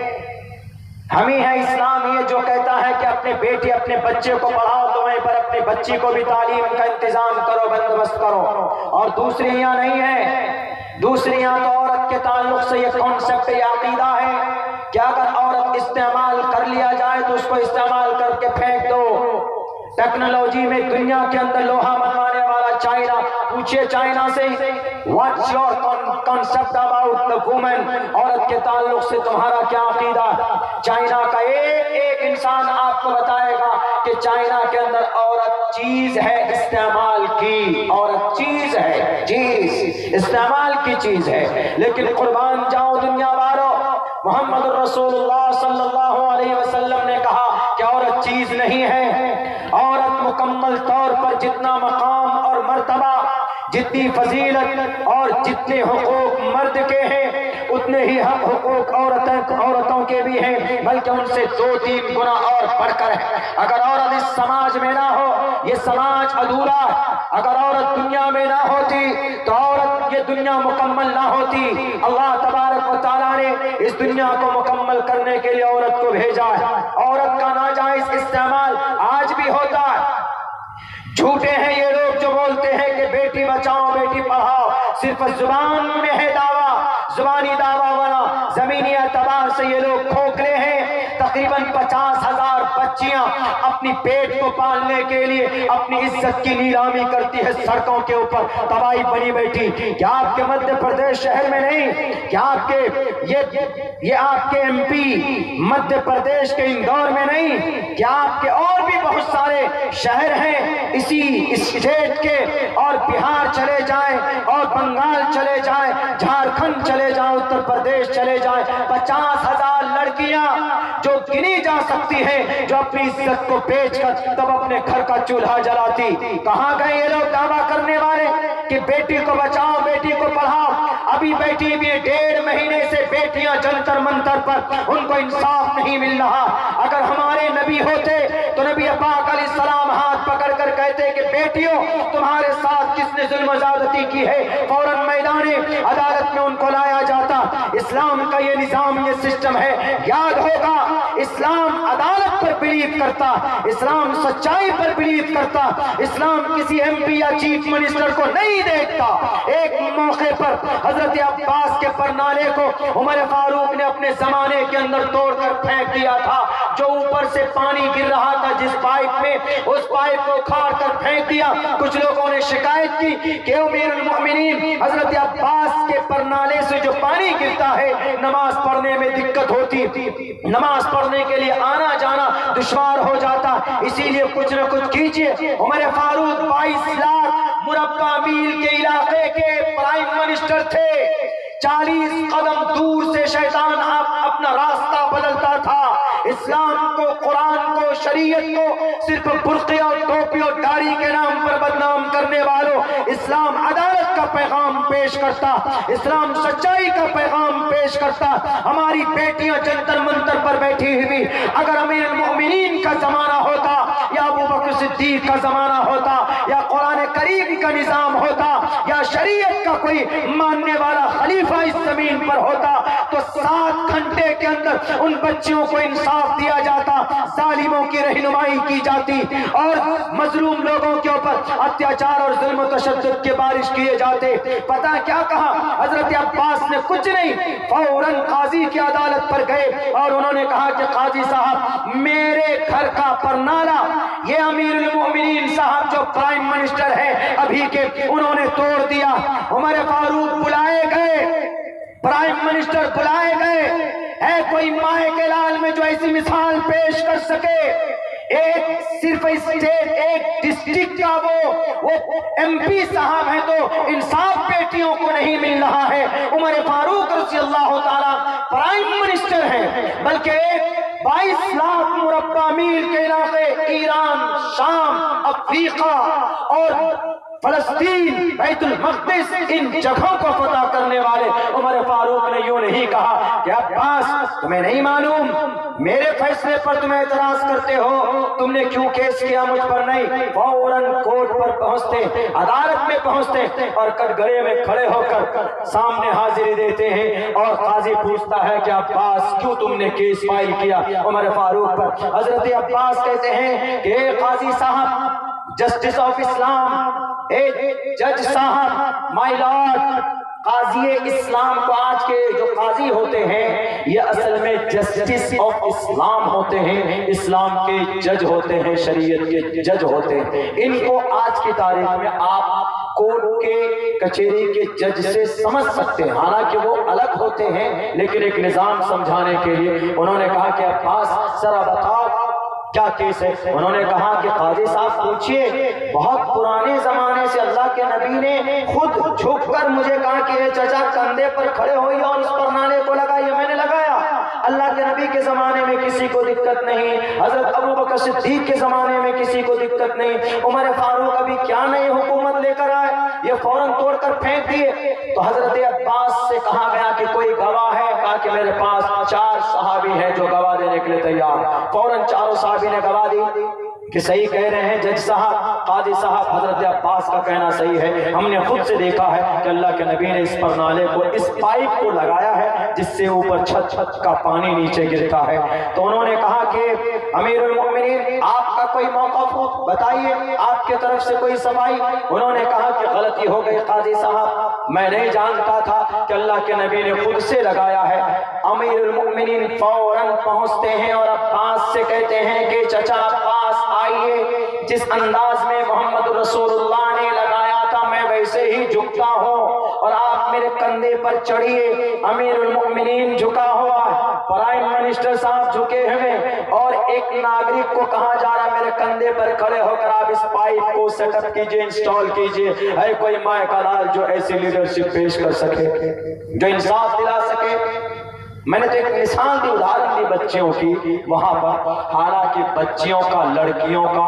ہم ہی ہیں اسلام یہ جو کہتا ہے کہ اپنے بیٹی اپنے بچے کو پڑھاؤ, تو وہیں پر اپنی بچی کو بھی تعلیم کا انتظام کرو, بندوبست کرو. اور دوسری یہاں نہیں ہے. دوسری یہاں تو عورت کے تعلق سے یہ کانسیپٹ, یہ عقیدہ ہے کہ اگر عورت استعمال کر لیا جائے تو اس کو استعمال کر کے پھینک دو. ٹیکنالوجی میں دنیا کے اندر لوہا منوانے والا چائنا, پوچھئے چائنا سے what's your concept about the woman, عورت کے تعلق سے تمہارا کیا عقیدہ؟ چائنا کا ایک انسان آپ کو بتائے گا کہ چائنا کے اندر عورت چیز ہے استعمال کی, عورت چیز ہے, چیز استعمال کی چیز ہے. لیکن قربان جاؤ دنیا والوں, محمد رسول اللہ صلی اللہ علیہ وسلم نے کہا کہ عورت چیز نہیں ہے. عورت مکمل طور پر جتنا مقام اور مرتبہ, جتنی فضیلت اور جتنے حقوق مرد کے ہیں, اتنے ہی حق حقوق عورتوں کے بھی ہیں, بلکہ ان سے 2-3 گنا اور بڑھ کر ہے. اگر عورت اس سماج میں نہ ہو, یہ سماج ادھورا ہے. اگر عورت دنیا میں نہ ہوتی تو عورت یہ دنیا مکمل نہ ہوتی. اللہ تبارک و تعالیٰ نے اس دنیا کو مکمل کرنے کے لیے عورت کو بھیجا ہے. عورت کا ناجائز استعمال آج بھی ہوتا ہے. جھوٹے ہیں یہ لوگ جو بولتے ہیں کہ بیٹی بچاؤ بیٹی پڑھاؤ, صرف زبان میں ہے دعویٰ, زبانی دعویٰ والا. زمینی اعتبار سے یہ لوگ کھوکھلے ہیں. تقریباً 50,000 بچیاں اپنی پیٹ کو پالنے کے لیے اپنی عزت کی نیلامی کرتی ہے سڑکوں کے اوپر, تباہی بنی بیٹھی. کیا آپ کے مدھیہ پردیش شہر میں نہیں, کیا آپ کے یہ آپ کے ایم پی مدھیہ پردیش کے اندور میں نہیں, کیا آپ کے اور بھی بہت سارے شہر ہیں اسی اسٹیٹ کے, اور بہار چلے جائیں, اور بنگال چلے جائیں, جھارکھنڈ چلے جائیں, اتر پردیش چلے جائیں, 50,000 لڑکیاں جو گنی جا سکتی ہیں جو اپنی عزت کو بیچ کر تب اپنے گھر کا چولہا جلاتی. کہاں گئے یہ لوگ دعویٰ کرنے والے کہ بیٹی کو بچاؤ، بیٹی کو پڑھاؤ، ابھی بیٹی بھی 1.5 مہینے سے بیٹیاں جنتر منتر پر ان کو انصاف نہیں مل رہا۔ اگر ہمارے نبی ہوتے تو نبی پاک علیہ السلام ہاتھ پکڑ کر کہتے کہ بیٹیوں تمہارے ساتھ کس نے ظلم و زیادتی کی ہے، فوراً میدان عدالت میں ان کو لایا جاتا۔ اسلام کا یہ نظام، یہ سسٹم ہے، یاد ہوگا اسلام عدالت پر بلیو کرتا، اسلام سچائی پر بلیو کرتا، اسلام کسی ایم پی یا چیف منسٹر کو نہیں دیکھتا۔ ایک موقع پر حضرت عباس کے پرنالے کو عمر فاروق نے اپنے زمانے کے اندر توڑ کر پھینک دیا تھا، جو اوپر سے پانی گر رہا تھا جس پائپ میں، اس پائپ کو اکھاڑ کر پھینک دیا۔ کچھ لوگوں نے شکایت کی کہ امیر المؤمنین حضرت عباس کے پرنالے سے جو پانی گرتا ہے نماز پڑھنے میں دقت ہوتی، نماز پڑھنے کے لیے آنا جانا دشوار ہو جاتا، اسی لیے کچھ نہ کچھ کیجئے۔ عمر فاروق 22 لاکھ مربع میل کے علاقے کے پرائم منسٹر تھے، 40 قدم دور سے شیطان اپنا راستہ بدلتا تھا۔ اسلام کو، قرآن کو، شریعت کو صرف برقعے اور ٹوپی اور داڑھی کے نام پر بدنام کرنے والوں، اسلام عدالت کا پیغام پیش کرتا، اسلام سچائی کا پیغام پیش کرتا۔ ہماری بیٹیاں جنتر منتر پر بیٹھی ہوئی، اگر امیر المؤمنین کا زمانہ ہوتا یا ابو بکر صدیق کا زمانہ ہوتا یا قرآن کریم کا نظام ہوتا یا شریعت کا کوئی ماننے والا خلیفہ اس زمین پر ہوتا تو 7 گھنٹے کے اندر ان بچیوں کو انصاف دیا جاتا، ظالموں کی رہنمائی کی جاتی اور مظلوم لوگوں کے اوپر اتیاچار اور ظلم و تشدد کے بارش کیے جاتے۔ پتہ کیا کہا حضرت عباس نے؟ کچھ نہیں، فوراً قاضی کی عدالت پر گئے اور انہوں نے کہا کہ قاضی صاحب میرے گھر کا پرنالہ یہ امیر المؤمنین صاحب جو پرائم منسٹر ہے ابھی کے، انہوں نے توڑ دیا۔ عمر فاروق بلائے گئے، پرائم منسٹر بلائے گئے، ہے کوئی مائے کے لال میں جو ایسی مثال پیش کر سکے؟ ایک صرف اسٹیٹ، ایک ڈسٹرکٹ کا وہ ایم پی صاحب ہیں تو انصاف بیٹیوں کو نہیں مل رہا ہے۔ عمر فاروق رضی اللہ تعالیٰ پرائم منسٹر ہیں، بلکہ ایک 22 لاکھ مربع میل کے علاقے، ایران، شام، افریقہ اور فلسطین، بیت المقدس، ان جگہوں کو فتح کرنے والے عمر فاروق نے یوں نہیں کہا کہ عباس تمہیں نہیں معلوم میرے فیصلے پر تم اعتراض کرتے ہو، تم نے کیوں کیس کیا مجھ پر نہیں؟ فوراً کورٹ پر پہنچتے، عدالت میں پہنچتے اور کٹ گڑے میں کھڑے ہو کر سامنے حاضری دیتے ہیں اور قاضی پوچھتا ہے کہ عباس کیوں تم نے کیس فائل کیا عمر فاروق پر؟ حضرت عباس کہتے ہیں کہ اے قاضی صاحب، جسٹس آف اسلام، اے جج صاحب، مائی لارڈ، قاضی اسلام کو آج کے جو قاضی ہوتے ہیں یہ اصل میں جسٹس آف اسلام ہوتے ہیں، اسلام کے جج ہوتے ہیں، شریعت کے جج ہوتے ہیں۔ ان کو آج کی تاریخ میں آپ کورٹ کے کچہری کے جج سے سمجھ سکتے ہیں، حالانکہ وہ الگ ہوتے ہیں، لیکن ایک نظام سمجھانے کے لیے انہوں نے کہا کہ عباس ذرا بتاؤ کیا کیس ہے؟ انہوں نے کہا کہ قاضی صاحب پوچھئے، بہت پرانے زمانے سے اللہ کے نبی نے خود جھک کر مجھے کہا کہ اے چچا کندھے پر کھڑے ہوئی اور اس پرنالے کو لگائیے، میں نے لگایا۔ اللہ کے نبی کے زمانے میں کسی کو دقت نہیں، حضرت ابو بکر صدیق کے زمانے میں کسی کو دقت نہیں، عمر فاروق ابھی کیا نئی حکومت لے کر آئے، یہ فوراً توڑ کر پھینک دیے۔ تو حضرت عباس سے کہا گیا کہ کوئی گواہ ہے؟ کہا کہ میرے پاس 4 صحابی ہیں جو گواہ دینے کے لیے تیار۔ فوراً 4 صحابی نے گواہ دی کہ صحیح کہہ رہے ہیں جج صاحب، قاضی صاحب، حضرت عباس کا کہنا صحیح ہے، ہم نے خود سے دیکھا ہے کہ اللہ کے نبی نے اس پرنالے کو، اس پائپ کو لگایا ہے جس سے اوپر چھت کا پانی نیچے گرتا ہے۔ تو انہوں نے کہا کہ امیر المؤمنین آپ کا کوئی موقف ہو بتائیے، آپ کے طرف سے کوئی صفائی؟ انہوں نے کہا کہ غلطی ہو گئی قاضی صاحب، میں نہیں جانتا تھا کہ اللہ کے نبی نے خود سے لگایا ہے۔ امیر المؤمنین فوراً پہنچتے ہیں اور عباس سے کہتے ہیں کہ چچا عباس آئیے، جس انداز میں محمد رسول اللہ نے لگایا تھا میں ویسے ہی جھکتا ہوں اور آپ میرے کندھے پر چڑھیے۔ امیر المؤمنین جھکا ہوا، پرائم منسٹر صاحب جھکے ہوئے اور ایک ناگرک کو کہا جا رہا میرے کندھے پر کھڑے ہو کر آپ اس پائپ کو سیٹ اپ کیجئے، انسٹال کیجئے۔ ہے کوئی مائے کا لال جو ایسی لیڈرشپ پیش کر سکے، جو انصاف دلا سکے؟ میں نے تو ایک مثال دی، ادھارن دی بچیوں کی وہاں پر، حالانکہ بچیوں کا، لڑکیوں کا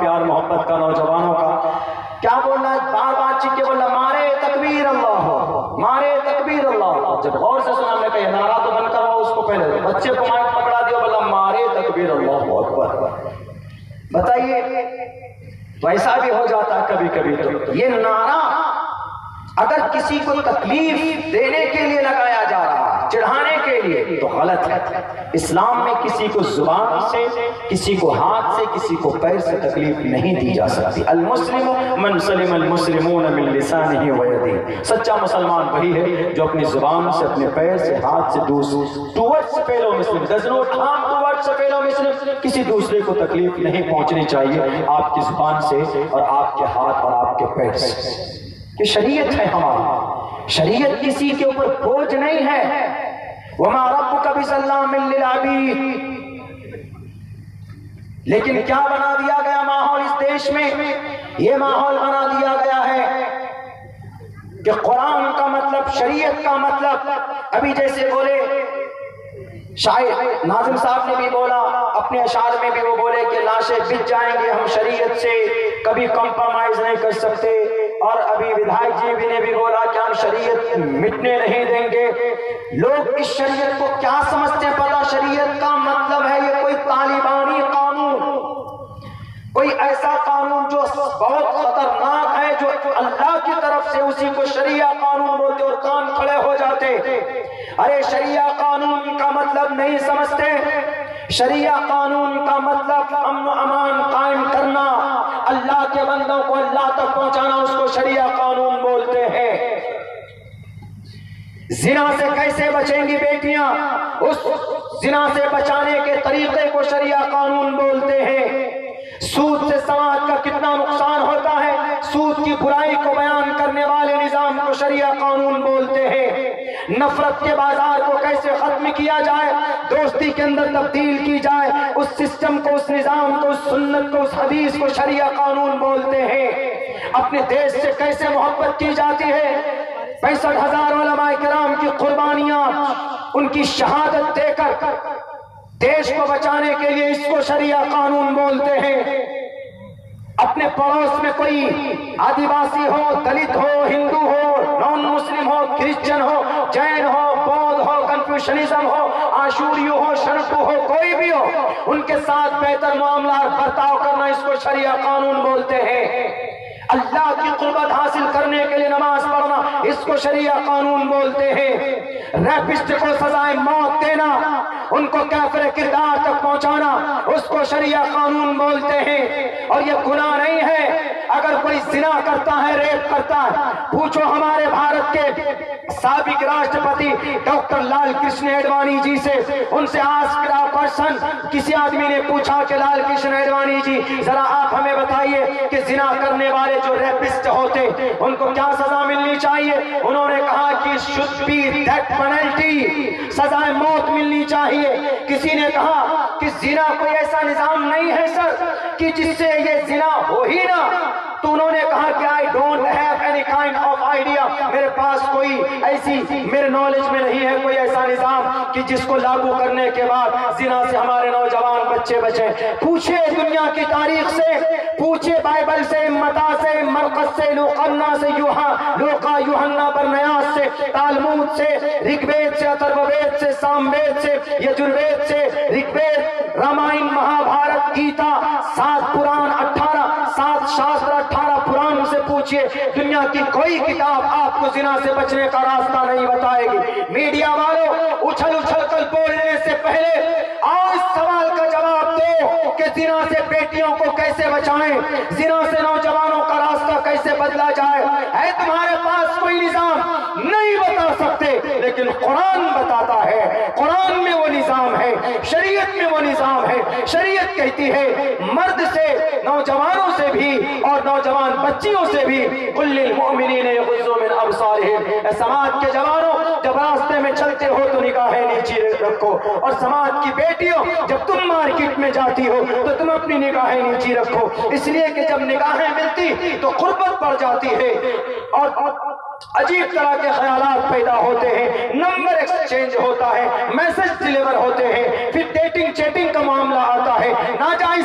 پیار محبت کا نوجوانوں کا. کیا بولنا ہے؟ بار بار چیخ کے بولنا مارے تکبیر اللہ ہو، مارے تکبیر اللہ ہو. جب غور سے سنا ہم نے کہا نعرہ تو بند کرواؤ اس کو پہلے. بچے کو مائک پکڑا دیا بولا مارے تکبیر اللہ اکبر. بتائیے تو ایسا بھی ہو جاتا ہے کبھی کبھی. تو یہ نعرہ اگر کسی کو تکلیف دینے کے لیے لگایا جا رہا ہے، چڑھانے کے لیے، تو غلط ہے. اسلام میں کسی کو زبان سے، کسی کو ہاتھ سے، کسی کو پیر سے تکلیف نہیں دی جا سکتی. المسلم من سلم المسلمون من لسانہ و یدہ. سچا مسلمان وہی ہے جو اپنی زبان سے، اپنے پیر سے، ہاتھ سے towards fellow Muslim does not harm towards a fellow Muslim. کسی دوسرے کو تکلیف نہیں پہنچنی چاہیے آپ کی زبان سے اور آپ کے ہاتھ اور آپ کے پیر سے. کہ شریعت ہے ہماری، شریعت کسی کے اوپر بوجھ نہیں ہے. وما ربک بظلام للعبید. لیکن کیا بنا دیا گیا ماحول اس دیش میں؟ یہ ماحول بنا دیا گیا ہے کہ قرآن کا مطلب، شریعت کا مطلب، ابھی جیسے بولے شاعر ناظم صاحب نے بھی بولا اپنے اشعار میں بھی، وہ بولے کہ لاشیں بچ جائیں گے ہم شریعت سے کبھی کمپرومائز نہیں کر سکتے. اور ابھی ودھائک جی نے بھی بولا کہ ہم شریعت مٹنے نہیں دیں گے. لوگ اس شریعت کو کیا سمجھتے ہیں پتہ؟ شریعت کا مطلب ہے یہ کوئی طالبانی قانون، کوئی ایسا قانون جو بہت خطرناک ہے، جو اللہ کی طرف سے، اسی کو شریعہ قانون بولتے اور کان کھڑے ہو جاتے. ارے شریعہ قانون کا مطلب نہیں سمجھتے. شریعہ قانون کا مطلب امن و امان قائم کرنا، اللہ کے بندوں کو اللہ تک پہنچانا، اس کو شریعہ قانون بولتے ہیں. زنا سے کیسے بچیں گی بیٹیاں، اس زنا سے بچانے کے طریقے کو شریعہ قانون بولتے ہیں. سود سے سماج کا کتنا نقصان ہوتا ہے، سود کی برائی کو بیان کرنے والے نظام کو شریعہ قانون بولتے ہیں. نفرت کے بازار کو کیسے ختم کیا جائے، دوستی کے اندر تبدیل کی جائے، اس سسٹم کو، اس نظام کو، اس سنت کو، اس حدیث کو شریعہ قانون بولتے ہیں. اپنے دیش سے کیسے محبت کی جاتی ہے، 65,000 علماء کرام کی قربانیاں، ان کی شہادت دے کر دیش کو بچانے کے لیے، اس کو شریعہ قانون بولتے ہیں. اپنے پڑوس میں کوئی آدیواسی ہو، دلت ہو، ہندو ہو، نان مسلم ہو، کرسچن ہو، جین ہو، بودھ ہو، کنفیوشنزم ہو، آشوریو ہو، شرطو ہو، کوئی بھی ہو، ان کے ساتھ بہتر معاملہ برتاؤ کرنا، اس کو شریعہ قانون بولتے ہیں. اللہ کی قربت حاصل کرنے کے لیے نماز پڑھنا، اس کو شریعہ قانون بولتے ہیں. ریپسٹ کو سزائے موت دینا، ان کو کافر کردار تک پہنچانا، اس کو شریعہ قانون بولتے ہیں. اور یہ گناہ نہیں ہے اگر کوئی زنا کرتا ہے، ریپ کرتا ہے. پوچھو ہمارے بھارت کے سابق راشٹرپتی ڈاکٹر لال کرشن اڈوانی جی سے، ان سے آسک اے پرسن، کسی آدمی نے پوچھا کہ لال کرشن اڈوانی جی ذرا آپ ہمیں بتائیے کہ زنا کرنے والے جو ریپسٹ ہوتے ان کو کیا سزا ملنی چاہیے؟ انہوں نے کہا کہ should be death penalty، سزائے موت ملنی چاہیے. کسی نے کہا کہ زنا کوئی ایسا نظام نہیں ہے سر کہ جس سے یہ زنا ہو ہی نہ. تو انہوں نے کہا کہ I don't have any kind of idea، میرے پاس کوئی ایسی، میرے نالج میں نہیں ہے کوئی ایسا نظام کہ جس کو لاگو کرنے کے بعد زنا سے ہمارے نوجوان بچے بچیں. پوچھے دنیا کی تاریخ سے، پوچھے بائبل سے، متا سے، مرقس سے، لوقا سے، یوحنا برنیاس سے، تالمود سے، رگ وید سے، اتھرو وید سے، سام وید سے، یجروید سے، رگ وید، رامائن، مہا بھارت، گیتا، 7 پران، 7 شاستر، 18 پران سے پوچھئے، دنیا کی کوئی کتاب آپ کو زنا سے بچنے کا راستہ نہیں بتائے گی. میڈیا والوں اچھل کر بولنے سے پہلے آج سوال کا جواب دو کہ زنا سے بیٹیوں کو کیسے بچائیں، زنا سے نوجوانوں کا راستہ کیسے بدلا جائے. ہے تمہارے پاس کوئی نظام؟ نہیں بتا سکتے، لیکن قرآن بتاتا ہے. قرآن میں وہ نظام ہے، شریعت میں وہ نظام ہے. شریعت کہتی ہے مرد سے، نوجوانوں سے بھی اور نوجوان بچیوں سے بھی، قل للمؤمنین یغضوا من ابصارہم. سماج کے جوانوں جب راستے میں چلتے ہو تو نگاہیں نیچے رکھو، اور سماج کی بیٹیوں جب تم مارکیٹ میں جاتی ہو تو تم اپنی نگاہیں نیچے رکھو. اس لیے کہ جب نگاہیں ملتی تو قربت بڑھ جاتی ہے اور عجیب طرح کے خیالات پیدا ہوتے ہیں، نمبر ایکسچینج ہوتا ہے، میسج ڈیلیور ہوتے ہیں، پھر ڈیٹنگ چیٹنگ کا معاملہ آتا ہے، ناجائز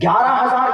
11,000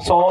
100,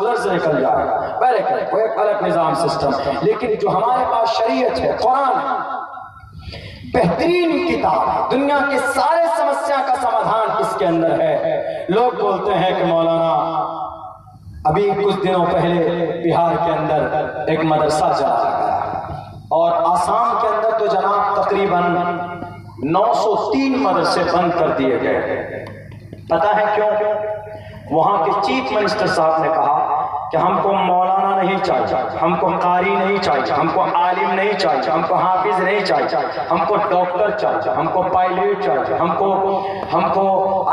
ادھر سے نکل جائے گا، پہلے کوئی ایک الگ نظام سسٹم. لیکن جو ہمارے پاس شریعت ہے، قرآن بہترین کتاب ہے، دنیا کے سارے سمسیا کا سمادھان اس کے اندر ہے. لوگ بولتے ہیں کہ مولانا ابھی کچھ دنوں پہلے بہار کے اندر ایک مدرسہ چلایا گیا اور آسام کے اندر تو جناب تقریباً 903 مدرسے بند کر دیے گئے. پتہ ہے کیوں؟ وہاں کے چیف منسٹر صاحب نے کہا کہ ہم کو مولانا نہیں چاہیے، ہم کو قاری نہیں چاہیے، ہم کو عالم نہیں چاہیے، ہم کو حافظ نہیں چاہیے، ہم کو ڈاکٹر چاہیے، ہم کو پائلٹ چاہیے، ہم کو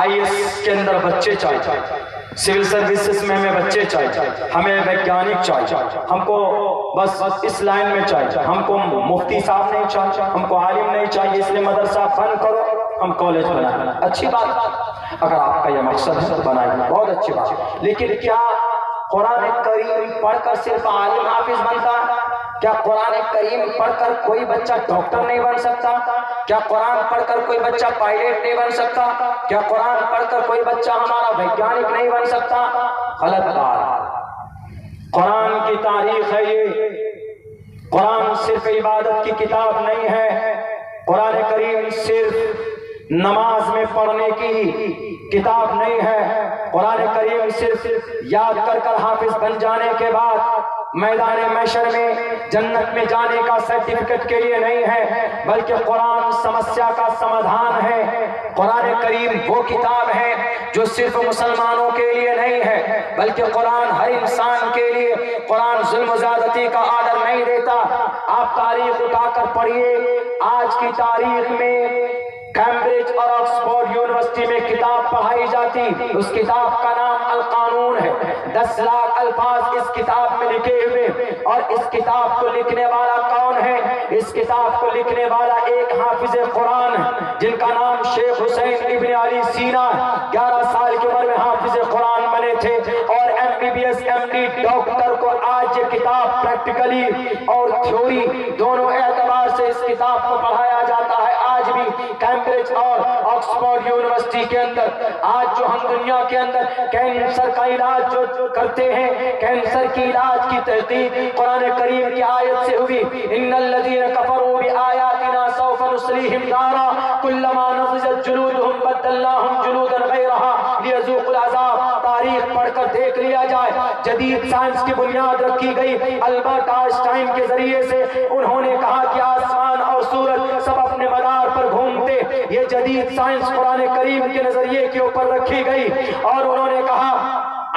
IAS کے اندر بچے چاہیے، سول سروسز میں ہمیں بچے چاہیے، ہمیں ویگیانک چاہیے، ہم کو بس اس لائن میں چاہیے، ہم کو مفتی صاحب نہیں چاہیے، ہم کو عالم نہیں چاہیے، اس لیے مدرسہ بند کرو، ہم کالج بنائیں. اچھی بات، اگر آپ کا یہ مقصد ہے تو بنائیں، بہت اچھی بات. لیکن کیا قرآن کریم پڑھ کر صرف عالم حافظ بنتا ہے؟ کیا قرآن کریم پڑھ کر کوئی بچہ ڈاکٹر نہیں بن سکتا؟ کیا قرآن پڑھ کر کوئی بچہ پائلٹ نہیں بن سکتا؟ کیا قرآن پڑھ کر کوئی بچہ ہمارا ویگیانک نہیں بن سکتا؟ غلط بات. قرآن کی تاریخ ہے یہ. قرآن صرف عبادت کی کتاب نہیں ہے. قرآن کریم صرف نماز میں پڑھنے کی کتاب نہیں ہے. قرآن کریم صرف یاد کر کر حافظ بن جانے کے بعد میدان محشر میں جنت میں جانے کا سرٹیفکیٹ کے لیے نہیں ہے، بلکہ قرآن سمسیا کا سمادھان ہے. قرآن کریم وہ کتاب ہے جو صرف مسلمانوں کے لیے نہیں ہے، بلکہ قرآن ہر انسان کے لیے. قرآن ظلم و زیادتی کا آرڈر نہیں دیتا. آپ تاریخ اٹھا کر پڑھیے، آج کی تاریخ میں کیمبرج اور آکسفورڈ یونیورسٹی میں کتاب پڑھائی جاتی، اس کتاب کا نام القانون ہے. 10 لاکھ الفاظ اس کتاب میں لکھے ہوئے، اور اس کتاب کو لکھنے والا کون ہے؟ اس کتاب کو لکھنے والا ایک حافظ قرآن ہے جن کا نام شیخ حسین ابن علی سینا. 11 سال کی عمر میں حافظ قرآن بنے تھے، اور MBBS MD ڈاکٹر کو آج یہ کتاب پریکٹیکلی اور تھیوری دونوں اعتبار سے اس کتاب کو پڑھایا جاتا ہے. آج بھی کیمبرج اور آکسفورڈ یونیورسٹی کے اندر آج جو ہم دنیا کے اندر کینسر کا علاج جو کرتے ہیں، کینسر کی علاج کی تحقیق قرآن کریم کی آیت سے ہوئی. ان الذین کفروا بآیاتنا سوف نصلیہم نارا کلما نضجت جلودہم بدلناہم جلودا غیرہا لیذوقوا العذاب. تاریخ پڑھ کر دیکھ لیا جائے، جدید سائنس کی بنیاد رکھی گئی. البرٹ آئنسٹائن ٹائم کے ذریعے سے انہوں نے کہا کہ آسمان اور سورج سب اپنے مدار پر گھومتے. یہ جدید سائنس قرآن کریم کے نظریے کے اوپر رکھی گئی، اور انہوں نے کہا،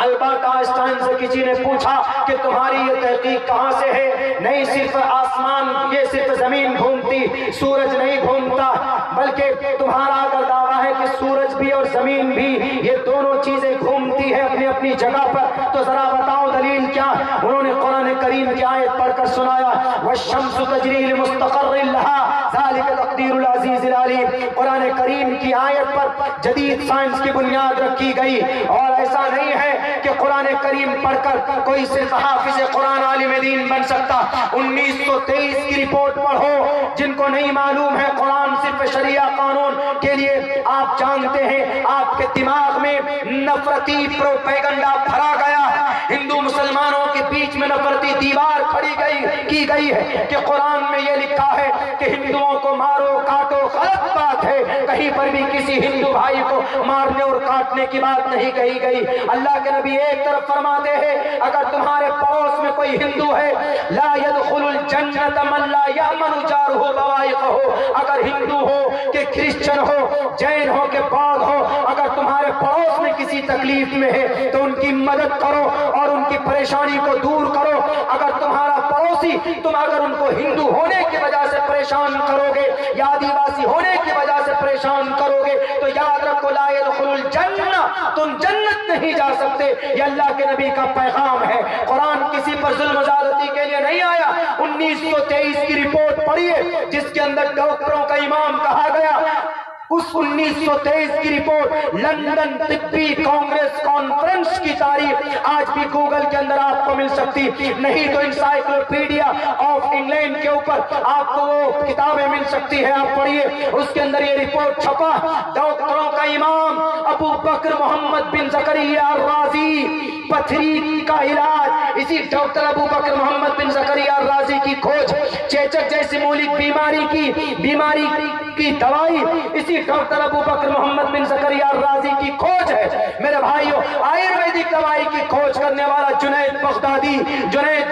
البرٹ آئنسٹائن سے کسی نے پوچھا کہ تمہاری یہ تحقیق کہاں سے ہے؟ نہیں صرف آسمان، یہ صرف زمین گھومتی، سورج نہیں گھومتا، بلکہ تمہارا اگر دعویٰ ہے کہ سورج بھی اور زمین بھی یہ دونوں چیزیں گھومتی ہے اپنی اپنی جگہ پر، تو ذرا بتاؤ دلیل کیا؟ انہوں نے قرآن کریم کی آیت پڑھ کر سنایا، والشمس تجری لمستقر لها ذلك تقدیر العزیز العلیم. قرآن کریم کی آیت پر جدید سائنس کی بنیاد رکھی گئی. اور ایسا نہیں ہے کہ قرآن کریم پڑھ کر کوئی صرف حافظ قرآن عالم دین بن سکتا. 1923 کی رپورٹ پڑھو. جن کو نہیں معلوم ہے قرآن صرف شریعہ قانون کے لیے، آپ جانتے ہیں آپ کے دماغ میں نفرتی پروپیگنڈا بھرا گیا ہے. ہندو مسلمانوں کے بیچ میں نفرتی دیوار کھڑی کی گئی ہے کہ قرآن میں یہ لکھا ہے کہ ہندوؤں کو مارو کاٹو. غلط بات ہے، کہیں پر بھی کسی ہندو بھائی کو مارنے اور کاٹنے کی بات نہیں کہی گئی. اللہ کے نبی ایک طرف فرماتے ہیں اگر تمہارے پڑوس میں کوئی ہندو ہے، لا يدخل الجنت من لا یامن جارہ بوائقہ. اگر ہندو ہو کہ کرسچن ہو، جین ہو کہ بودھ ہو، اگر تمہارے پڑوس میں کسی تکلیف میں ہے تو ان کی مدد کرو اور ان کی پریشانی کو دور کرو. اگر تمہارا پڑوسی، تم اگر ان کو ہندو ہونے کی وجہ سے پریشان کرو گے یا آدیواسی ہونے کی وجہ سے پریشان کرو گے تو یاد رکھو لا يدخل الجنہ، تم جنت نہیں جا سکتے. یہ اللہ کے نبی کا پیغام ہے. قرآن کسی پر ظلم و زیادتی کے لیے نہیں آیا. 1923 کی رپورٹ پڑھیے جس کے اندر ڈاکٹروں کا امام کہا گیا اس 1923 کی رپورٹ لندن طبی کانگریس کانفرنس کی تاریخ آج بھی گوگل کے اندر آپ کو مل سکتی، نہیں تو انسائکلوپیڈیا آف انگلینڈ کے اوپر آپ کو وہ کتابیں مل سکتی ہے، آپ پڑھیے، اس کے اندر یہ رپورٹ چھپا، ڈاکٹروں کا امام ابو بکر محمد بن زکریا الرازی، پتھری کا علاج، اسی ڈاکٹر ابو بکر محمد بن زکریا الرازی کی کھوج، چیچک جیسی مولک بیماری کی دوائی اسی ڈاکٹر ابو بکر محمد بن زکریا الرازی کی کھوج ہے۔ میرے بھائیوں، آیورویدک دوائی کی کھوج کرنے والا جنید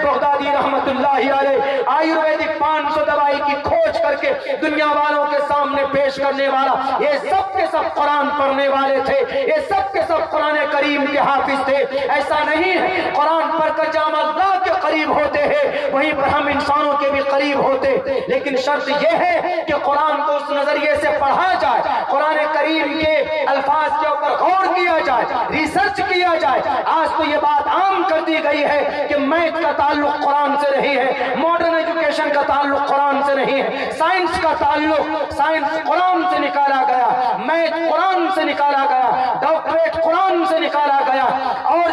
بغدادی رحمت اللہ علیہ، آیورویدک 500 دوائی کی کھوج کر کے دنیا والوں کے سامنے پیش کرنے والا، یہ سب کے سب قرآن پڑھنے والے تھے، یہ سب کے سب قرآن کریم کے حافظ تھے۔ ایسا نہیں ہے قرآن پڑھ کر جہاں اللہ کے قریب ہوتے ہیں وہیں پر ہم انسانوں کے بھی قریب ہوتے، لیکن شرط یہ ہے کہ قرآن کو اس نظریے سے پڑھا جائے، قرآن کریم کے الفاظ کے اوپر غور کیا جائے، ریسرچ کیا جائے۔ آج تو یہ بات عام کر دی گئی ہے کہ میتھ کا تعلق قرآن سے نہیں ہے، ماڈرن ایجوکیشن کا تعلق قرآن سے نہیں ہے، سائنس کا تعلق، سائنس قرآن سے نکالا گیا، میتھ قرآن سے نکالا گیا، ڈاکٹریٹ قرآن سے نکالا گیا، اور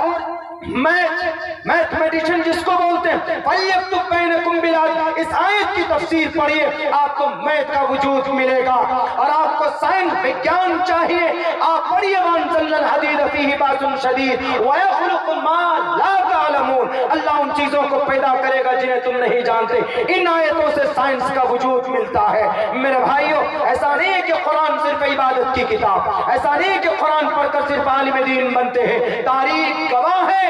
میتھمیٹیشن جس کو بولتے ہیں فَلْيَكْتُبْ بَيْنَكُمْ بِالْعَدْلِ، اس آیت کی تفسیر پڑھیے، آپ کو میتھ کا وجود ملے گا، اور آپ کو سائنس وگیان چاہیے، آپ پڑھیے وَأَنزَلْنَا الْحَدِيدَ فِيهِ بَأْسٌ شَدِيدٌ وَيَخْلُقُ مَا لَا تَعْلَمُونَ، اللہ ان چیزوں کو پیدا کرے گا جنہیں تم نہیں جانتے۔ ان آیتوں سے سائنس کا وجود ملتا ہے۔ میرے بھائیوں، ایسا نہیں ہے کہ قرآن صرف عبادت کی کتاب، ایسا نہیں ہے کہ قرآن پڑھ کر صرف عالم دین بنتے ہیں، تاریخ گواہ ہے،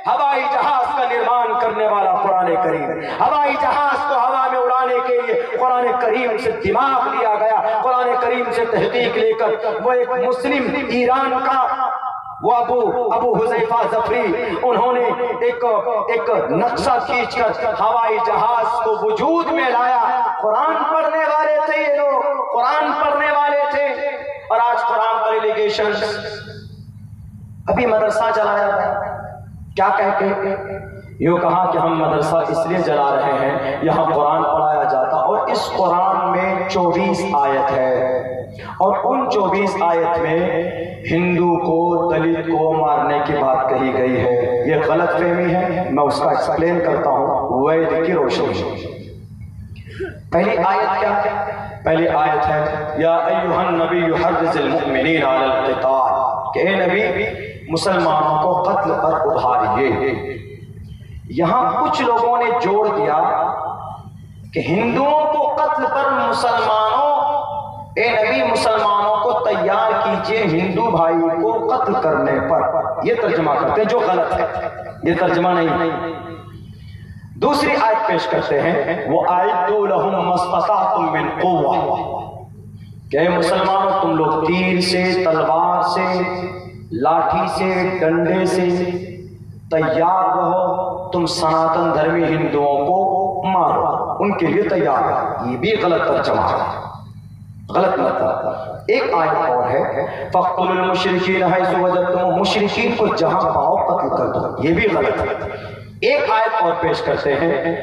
ہوائی جہاز کا نرمان کرنے والا قرآن کریم، ہوائی جہاز کو ہوا میں اڑانے کے لیے قرآن کریم سے دماغ لیا گیا، قرآن کریم سے تحقیق لے کر وہ ایک مسلم ایران کا وہ ابو حذیفہ ظفری، انہوں نے ایک نقشہ کھینچ کر ہوائی جہاز کو وجود میں لایا۔ قرآن پڑھنے والے تھے یہ لوگ، قرآن پڑھنے والے تھے، اور آج قرآن پر ریلیگیشن، ابھی مدرسہ جلایا ہے، کیا کہتے ہیں؟ یوں کہا کہ ہم مدرسہ اس لیے جلا رہے ہیں یہاں قرآن پڑھایا جاتا، اور اس قرآن میں 24 آیت ہے، اور ان 24 آیت میں ہندو کو دلت کو مارنے کی بات کہی گئی ہے۔ یہ غلط فہمی ہے، میں اس کا ایکسپلین کرتا ہوں وید کی روشنی۔ پہلی آیت کیا ہے؟ پہلی آیت ہے یا ایھا النبی حرض المؤمنین علی القتال، کہ اے نبی مسلمانوں کو قتل پر ابھاریے۔ یہاں کچھ لوگوں نے جوڑ دیا کہ ہندوؤں کو قتل پر مسلمانوں، اے نبی مسلمانوں کو تیار کیجئے ہندو بھائی کو قتل کرنے پر، یہ ترجمہ کرتے ہیں جو غلط ہے، یہ ترجمہ نہیں۔ دوسری آیت پیش کرتے ہیں وَأَعِدُّوا لَهُم مَّا اسْتَطَعْتُم مِّن قُوَّةٍ، کہ اے مسلمانوں تم لوگ تیر سے، تلوار سے، لاٹھی سے، ڈنڈے سے تیار رہو، تم سناتن دھرمی ہندوؤں کو مارو، ان کے لیے تیار رہو۔ یہ بھی غلط ترجمہ ہے، غلط مطلب۔ ایک آیت اور ہے فَاقْتُلُوا الْمُشْرِكِينَ حَيْثُ وَجَدتُّمُوهُمْ، مشرکین کو جہاں پاؤ قتل کر دو، یہ بھی غلط ہے۔ ایک آیت اور پیش کرتے ہیں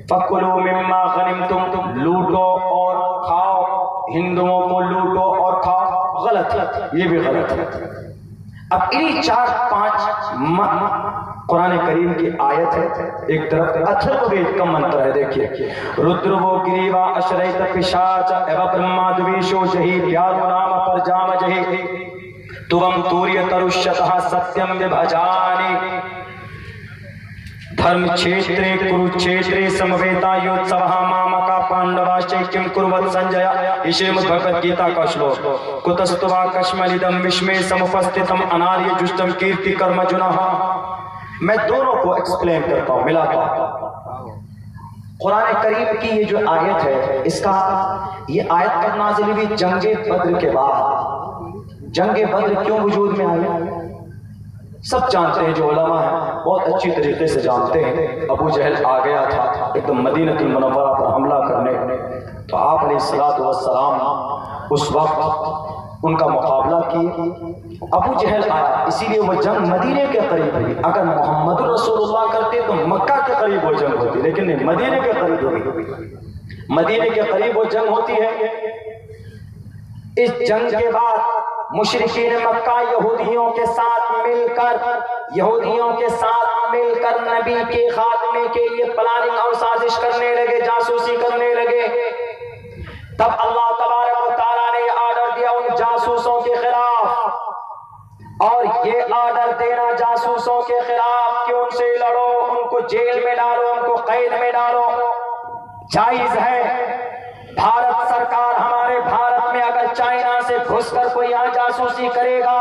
فَكُلُوا مِمَّا غَنِمْتُمْ، لوٹو اور کھاؤ، ہندوؤں کو لوٹو اور کھاؤ، غلط ہے، یہ بھی غلط ہے۔ اب انہی 4-5 قرآن کریم کی آیت ہے، ایک طرف اتھرو وید کا منتر ہے، دیکھیے رُدْرُوو گریوا اشریت پشاچ ایو برہمادویشو جہی پیارو نام پر جام جہی توم توریہ ترشتہ ستیم وبھجانی دھرم چھیترے کروچھیترے سمویتا یوتسوہ مامکا پانڈوا شیکم کروت سنجیا، یہ شریمد بھگوت گیتا کا شلوک کتستوا کشملیدم وشمے سمپستتم اناریہ جشتم کیرتی کرم جنہا۔ میں دونوں کو ایکسپلین کرتا ہوں، ملاتا ہوں۔ قرآن کریم کی یہ جو آیت ہے، اس کا یہ آیت کب نازل ہوئی؟ جنگ بدر کے بعد۔ جنگ بدر کیوں وجود میں آئی؟ سب جانتے ہیں، جو علماء ہیں بہت اچھی طریقے سے جانتے ہیں۔ ابو جہل آ گیا تھا ایک دم مدینہ المنورہ پر حملہ کرنے، تو آپ علیہ السلام اس وقت ان کا مقابلہ کیے۔ ابو جہل آیا، اسی لیے وہ جنگ مدینے کے قریب ہوئی۔ اگر محمد رسول اللہ کرتے تو مکہ کے قریب وہ جنگ ہوتی، لیکن نہیں، مدینے کے قریب ہوئی۔ مدینے کے قریب وہ جنگ ہوتی ہے۔ اس جنگ کے بعد مشرکین مکہ یہودیوں کے ساتھ مل کر نبی کے خاتمے کے لیے پلاننگ اور سازش کرنے لگے، جاسوسی کرنے لگے۔ تب اللہ تبارک و تعالیٰ نے یہ آرڈر دیا ان جاسوسوں کے خلاف، اور یہ آرڈر دینا جاسوسوں کے خلاف کہ ان سے لڑو، ان کو جیل میں ڈالو، ان کو قید میں ڈالو، جائز ہے۔ بھارت سرکار، ہمارے بھارت میں اگر چائنا سے گھس کر کوئی یہاں جاسوسی کرے گا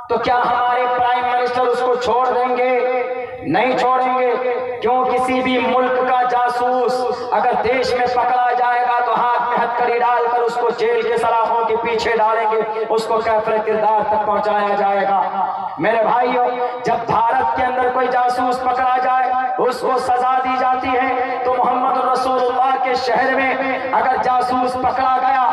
تو کیا ہمارے پرائم منسٹر اس کو چھوڑ دیں گے؟ نہیں چھوڑیں گے، کیوں؟ کسی بھی ملک کا جاسوس اگر دیش میں پکڑا جائے گا تو ہاتھ میں ہتھکڑی ڈال کر اس کو جیل کے سلاخوں کے پیچھے ڈالیں گے، اس کو کیفر کردار تک پہنچایا جائے گا۔ میرے بھائیو، جب بھارت کے اندر کوئی جاسوس پکڑا جائے اس کو سزا دی جاتی ہے، تو محمد رسول اللہ کے شہر میں اگر جاسوس پکڑا گیا،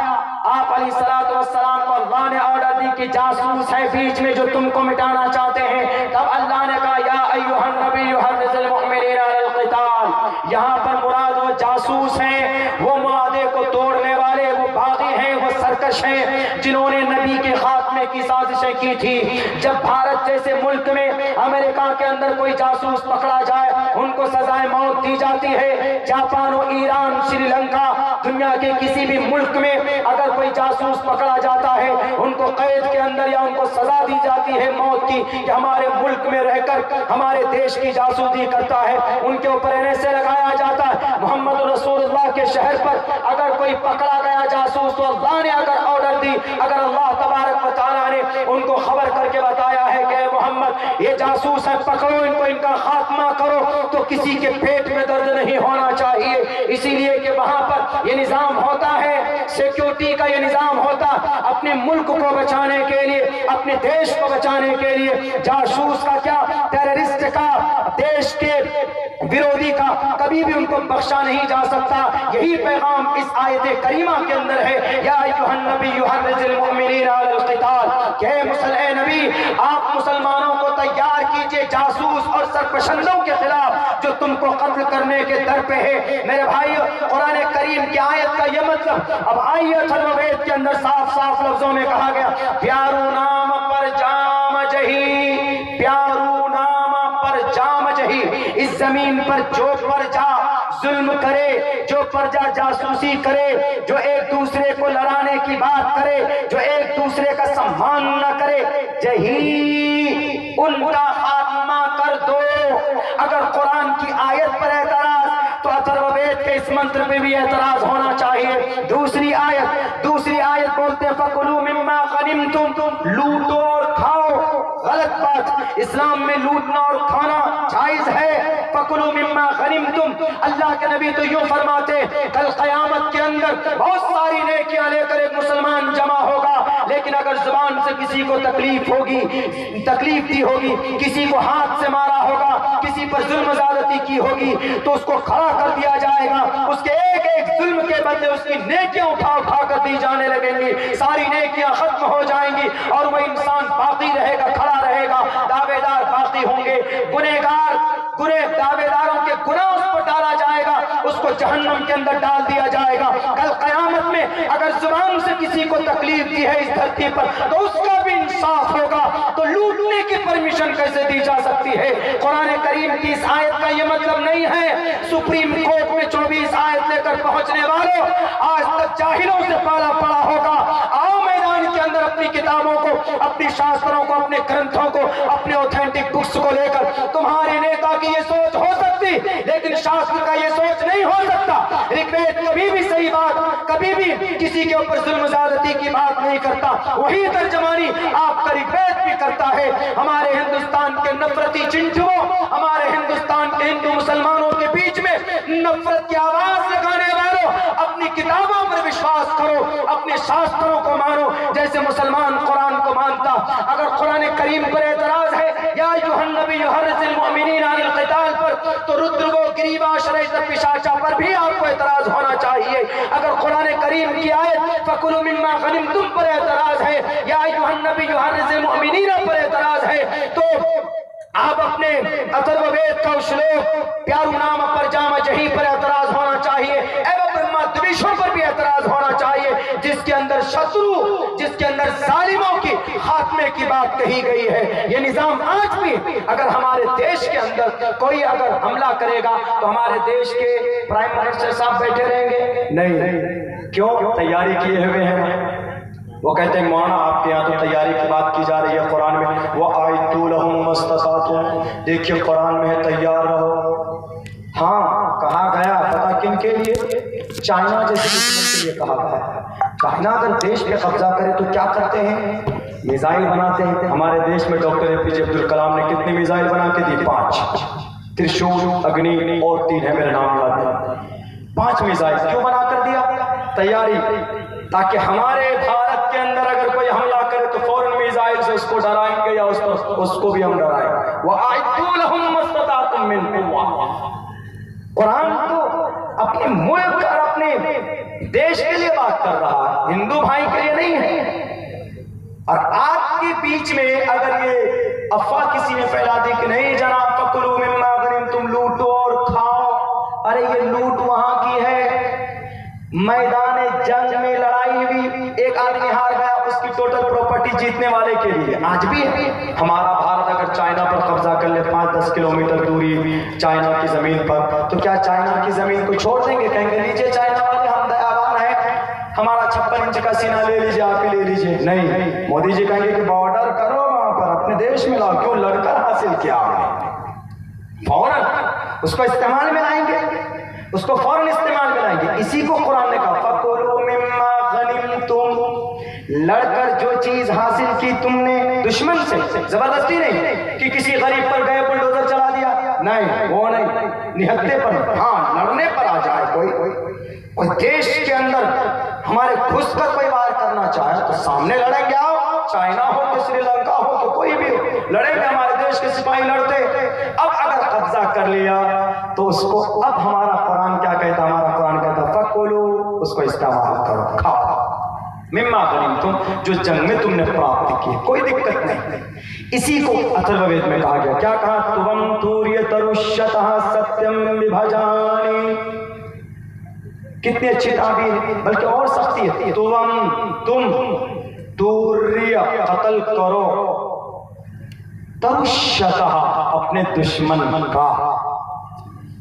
آپ علیہ السلام کو اللہ نے آرڈر دی کہ جاسوس ہے بیچ میں جو تم کو مٹانا چاہتے ہیں، تب اللہ نے کہا یا ایھا النبی حرض المؤمنین علی القتال۔ یہاں پر مراد وہ جاسوس ہیں، وہ معاہدے کو توڑنے والے، وہ باغی ہیں، وہ سرکش ہیں جنہوں نے نبی کے خاتمے کی سازشیں کی تھی۔ جب بھارت جیسے ملک میں امریکہ کے اندر کوئی جاسوس پکڑا جائے ان کو سزائے موت دی جاتی ہے۔ جاپان و ایران، سری لنکا، دنیا کے کسی بھی ملک میں اگر کوئی جاسوس پکڑا جاتا ہے ان کو قید کے اندر یا ان کو سزا دی جاتی ہے موت کی، کہ ہمارے ملک میں رہ کر ہمارے دیش کی جاسوسی کرتا ہے، ان کے اوپر ایسے لگایا جاتا ہے۔ محمد رسول اللہ کے شہر پر اگر کوئی پکڑا گیا جاسوس تو اللہ نے اگر آرڈر دی، اگر اللہ تبارک و تعالیٰ نے ان کو خبر کر کے بتایا ہے کہ محمد یہ جاسوس ہے، پکڑو ان کو، ان کا خاتمہ کرو، تو کسی کے پیٹ میں درد نہیں ہونا چاہیے۔ اسی لیے کہ وہاں پر یہ نظام ہوتا ہے، سیکیورٹی کا یہ نظام ہوتا، اپنے ملک کو بچانے کے لیے، اپنے دیش کو بچانے کے لیے۔ جاسوس کا کیا، ٹیررسٹ کا، دیش کے ویرودھی کا کبھی بھی ان کو بخشا نہیں جا سکتا۔ یہی پیغام اس آیت کریمہ کے اندر ہے، یا ایھا النبی حرض المؤمنین علی القتال، کہ اے نبی آپ مسلمانوں کو تیار کیجئے جاسوس اور سرپرستوں کے خلاف جو تم کو قتل کرنے کے در پہ ہے۔ میرے بھائیو، قرآن کریم کی آیت کا یہ مطلب اب آئیے تھروید کے اندر صاف صاف لفظوں میں کہا گیا، پیارو نام پر جام جہی، پیارو نام پر جام جہی، اس زمین پر جو پرجا ظلم کرے، جو پرجا جاسوسی کرے، جو ایک دوسرے کو لڑانے کی بات کرے، جو ایک دوسرے کا سمان نہ کرے، جہی ان کا خاتمہ کر دو۔ اگر قرآن کی آیت پر اعتراض تو اتھروید کے اس منتر پہ بھی اعتراض ہونا چاہیے۔ دوسری آیت بولتے ہیں فَكُلُوا مِمَّا غَنِمْتُمْ، لوٹو اور کھاؤ۔ غلط بات، اسلام میں لوٹنا اور کھانا جائز ہے۔ فَكُلُوا مِمَّا غَنِمْتُمْ، اللہ کے نبی تو یوں فرماتے کل قیامت کے اندر بہت ساری نیکیاں لے کر ایک مسلمان جمع ہوگا، لیکن اگر زبان سے کسی کو تکلیف دی ہوگی، کسی کو ہاتھ سے مارا ہوگا، کسی پر ظلم زیادتی کی ہوگی تو اس کو کھڑا کر دیا جائے گا، اس کے ایک ایک ظلم کے بدلے اس کی نیکیاں اٹھا کر دی جانے لگیں گی، ساری نیکیاں ختم ہو جائیں گی اور وہ انسان باقی رہے گا، کھڑا رہے گا، دعوے دار باقی ہوں گے، دعوے داروں کے گناہ اس پر ڈالا جائے گا، اس کو جہنم کے اندر ڈال دیا جائے گا۔ کل قیامت میں اگر زبان سے کسی کو تکلیف دی ہے اس دھرتی پر تو اس کا بھی انصاف ہوگا، تو لوٹنے کی پرمیشن کیسے دی جا سکتی ہے؟ قرآن کریم کی اس آیت کا یہ مطلب نہیں ہے سپریم کورٹ میں 24 آیت لے کر پہنچنے والوں آج تک جاہلوں سے پالا پڑا ہوگا۔ آؤ میدان کے اندر اپنی کتابوں کو، اپنی شاستروں کو، اپنے گرنتھوں کو، اپنے اوتھینٹک بکس کو لے کر، تمہارے نیتا کی یہ سوچ ہو سکتی لیکن شاستر کا یہ سوچ نہیں ہو سکتا۔ رگوید کبھی بھی صحیح بات، کبھی بھی کسی کے اوپر ظلم زیادتی کی بات نہیں کرتا، وہی ترجمانی آپ کا رگوید بھی کرتا ہے۔ ہمارے ہندوستان کے نفرتی چنچوں، ہمارے ہندوستان کے ہندو مسلمانوں کے بیچ میں نفرت کی آواز لگانے والوں، اپنی کتابوں پر وشواس کرو، اپنے شاستروں کو مانو جیسے مسلمان قرآن کو مانتا۔ اگر قرآن کریم پر اعتراض ہے یا ایھا النبی حرض المؤمنین علی القتال پر، تو رودرگو گریوا شریعت پشاچا پر بھی آپ کو اعتراض ہونا چاہیے۔ اگر قرآن کریم کی آیت فَكُلُوا مِمَّا غَنِمْتُمْ پر اعتراض ہے یا ایھا النبی حرض المؤمنین پر اعتراض ہے، تو آپ اپنے اتھروید کا شلوک پیارو نام پر جام جہی پر اعتراض ہونا چاہیے، ایوم دبیشوں پر بھی اعتراض ہونا چاہیے، جس کے اندر اندر شترو، جس کے اندر ظالموں کی خاتمے کی بات کہی گئی ہے، یہ نظام آج بھی اگر ہمارے دیش کے اندر کوئی اگر حملہ کرے گا تو ہمارے دیش کے پرائم منسٹر صاحب بیٹھے رہیں گے؟ نہیں. کیوں؟ تیاری کیے ہوئے ہیں. وہ کہتے ہیں مولانا آپ کے یہاں تو تیاری کی بات کی جا رہی ہے قرآن میں، وَأَعِدُّوا لَهُم مَّا اسْتَطَعْتُم، دیکھیے قرآن میں ہے تیار رہو. ہاں کہا گیا، پتہ کن کے لیے؟ چائنا جیسے دشمن کے لیے کہا گیا. چائنا اگر دیش پہ قبضہ کرے تو کیا کرتے ہیں؟ میزائل بناتے ہیں. ہمارے دیش میں ڈاکٹر APJ عبدالکلام نے کتنی میزائل بنا کے دی؟ 5. ترشول، اگنی اور 3 ہے میرے نام یاد ہے. 5 میزائل کیوں بنا کر دیا؟ تیاری، تاکہ ہمارے بھارت کے اندر اگر کوئی حملہ کرے تو فوراً میزائل سے اس کو ڈرائیں گے یا اس کو بھی ہم ڈرائیں گے. وَأَعِدُّوا لَهُم مَّا اسْتَطَعْتُم مِّن قُوَّةٍ. قرآن تو اپنے ملک اور اپنے دیش کے لیے بات کر رہا ہے، ہندو بھائی کے لیے نہیں ہے. اور آپ کے بیچ میں اگر یہ افواہ کسی نے پھیلا دی کہ نہیں جناب فَكُلُوا مِمَّا غَنِمْتُمْ، لوٹو اور کھاؤ، ارے یہ لوٹ وہاں کی ہے. میدان جنگ میں لڑائی ہوئی، ایک آدمی ہار گیا، اس کی ٹوٹل پراپرٹی جیتنے والے کے لیے. آج بھی ہے. ہمارا بھارت اگر چائنا پر قبضہ کر لے 5-10 کلومیٹر دوری چائنا کی زمین پر، تو کیا چائنا کی زمین کو چھوڑ دیں گے؟ کہیں گے لیجیے چائنا والے ہم دیوان ہیں، ہمارا 56 انچ کا سینہ لے لیجیے، آپ ہی لے لیجیے. نہیں، مودی جی کہیں گے کہ بارڈر کرو وہاں پر، اپنے دیش میں لاؤ. کیوں؟ لڑ کر حاصل کیا آپ نے، فوراً اس کو استعمال میں لائیں گے، اس کو فوراً استعمال میں لائیں گے. اسی کو قرآن نے کہا فَكُلُوا مِمَّا غَنِمْتُمْ، لڑ کر جو چیز حاصل کی تم نے دشمن سے، زبردستی نہیں کہ کسی غریب پر گئے بلڈوزر چلا دیا، نہیں وہ نہیں، نہتے پر. ہاں لڑنے پر آ جائے کوئی دیش کے اندر ہمارے گھس کر کوئی وار کرنا چاہے تو سامنے لڑیں گے. آؤ، چائنا ہو کہ سری لنکا ہو کہ کوئی بھی ہو، لڑیں گے. ہمارے دیش کے سپاہی لڑتے. اب اگر قبضہ کر لیا تو اس کو، اب ہمارا قرآن کیا کہتا؟ ہمارا قرآن کہتا فَكُلُوا، اس کو استعمال کرو، کھاؤ. مما غنمتم، جو جنگ میں تم نے پراپت کی، کوئی دقت نہیں. اسی کو اتھروید میں کہا گیا. کیا کہا؟ تُوَمْ تُورِيَتَرُشَّتَهَا سَتْيَمْ بِبَھجَانِ. کتنی اچھی تعبیر ہے، بلکہ اور سختی ہے. تم توریہ قتل کرو، ترشتہا اپنے دشمن کا،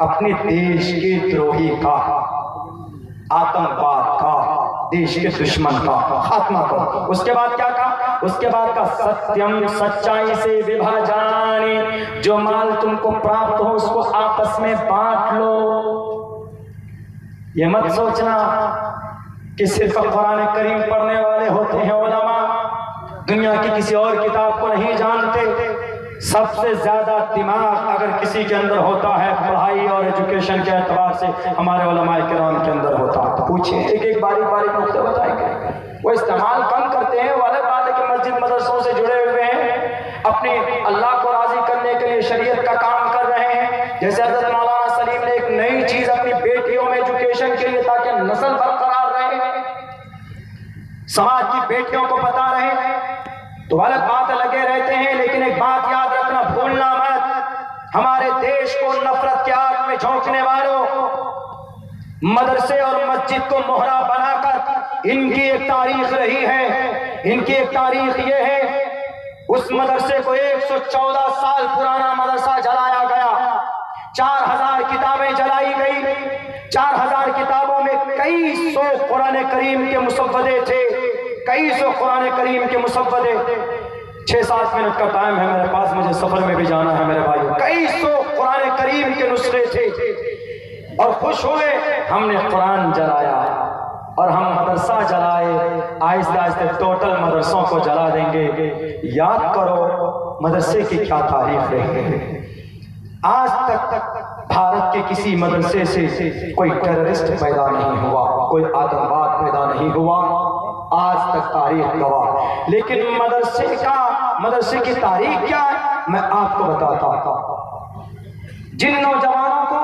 اپنے دیش کے دروہی کا، آتنکواد کا، دیش کے دشمن کا خاتمہ کرو. اس کے بعد کیا کہا؟ اس کے بعد کا ستیم، سچائی سے، وبھاجانی، جو مال تم کو پراپت ہو اس کو آپس میں بانٹ لو. یہ مت سوچنا کہ صرف قرآن کریم پڑھنے والے ہوتے ہیں علماء، دنیا کی کسی اور کتاب کو نہیں جانتے. سب سے زیادہ دماغ اگر کسی کے اندر ہوتا ہے پڑھائی اور ایجوکیشن کے اعتبار سے ہمارے علماء کرام کے اندر ہوتا ہے. تو پوچھیں، ایک باریک نقطے بتائیں گے. وہ استعمال کم کرتے ہیں، وہ الگ بات ہے کہ مسجد مدرسوں سے جڑے ہوئے ہیں، اپنے اللہ کو راضی کرنے کے لیے شریعت کا کام کر رہے ہیں. جیسے حضرت مولانا سلیم نے ایک نئی چیز اپنی بیٹیوں میں ایجوکیشن کے لیے، تاکہ نسل برقرار رہے، سماج کی بیٹیوں کو بتا رہے ہیں. تو الگ بات لگے رہتے ہیں، لیکن ایک بات یاد رکھنا، بھولنا مت، ہمارے دیش کو نفرت کے آگ میں جھونکنے والوں، مدرسے اور مسجد کو مہرا بنا کر، ان کی ایک تاریخ رہی ہے. ان کی ایک تاریخ یہ ہے، اس مدرسے کو 114 سال پرانا مدرسہ جلایا گیا، 4000 کتابیں جلائی گئی. 4000 کتابوں میں کئی سو قرآن کریم کے مسودے تھے، کئی سو قرآن کریم کے مسودے. 6-7 منٹ کا ٹائم ہے میرے پاس، مجھے سفر میں بھی جانا ہے میرے بھائیو. کئی سو قرآن کریم کے نسخے تھے، اور خوش ہوئے ہم نے قرآن جلایا اور ہم مدرسہ جلائے. آہستہ آہستہ ٹوٹل مدرسوں کو جلا دیں گے. یاد کرو مدرسے کی کیا تاریخ رہی ہے. آج تک بھارت کے کسی مدرسے سے کوئی ٹیررسٹ پیدا نہیں ہوا، کوئی آتنکواد پیدا نہیں ہوا، آج تک تاریخ گواہ. لیکن مدرسے کی تاریخ کیا ہے میں آپ کو بتاتا ہوں. جن نوجوانوں کو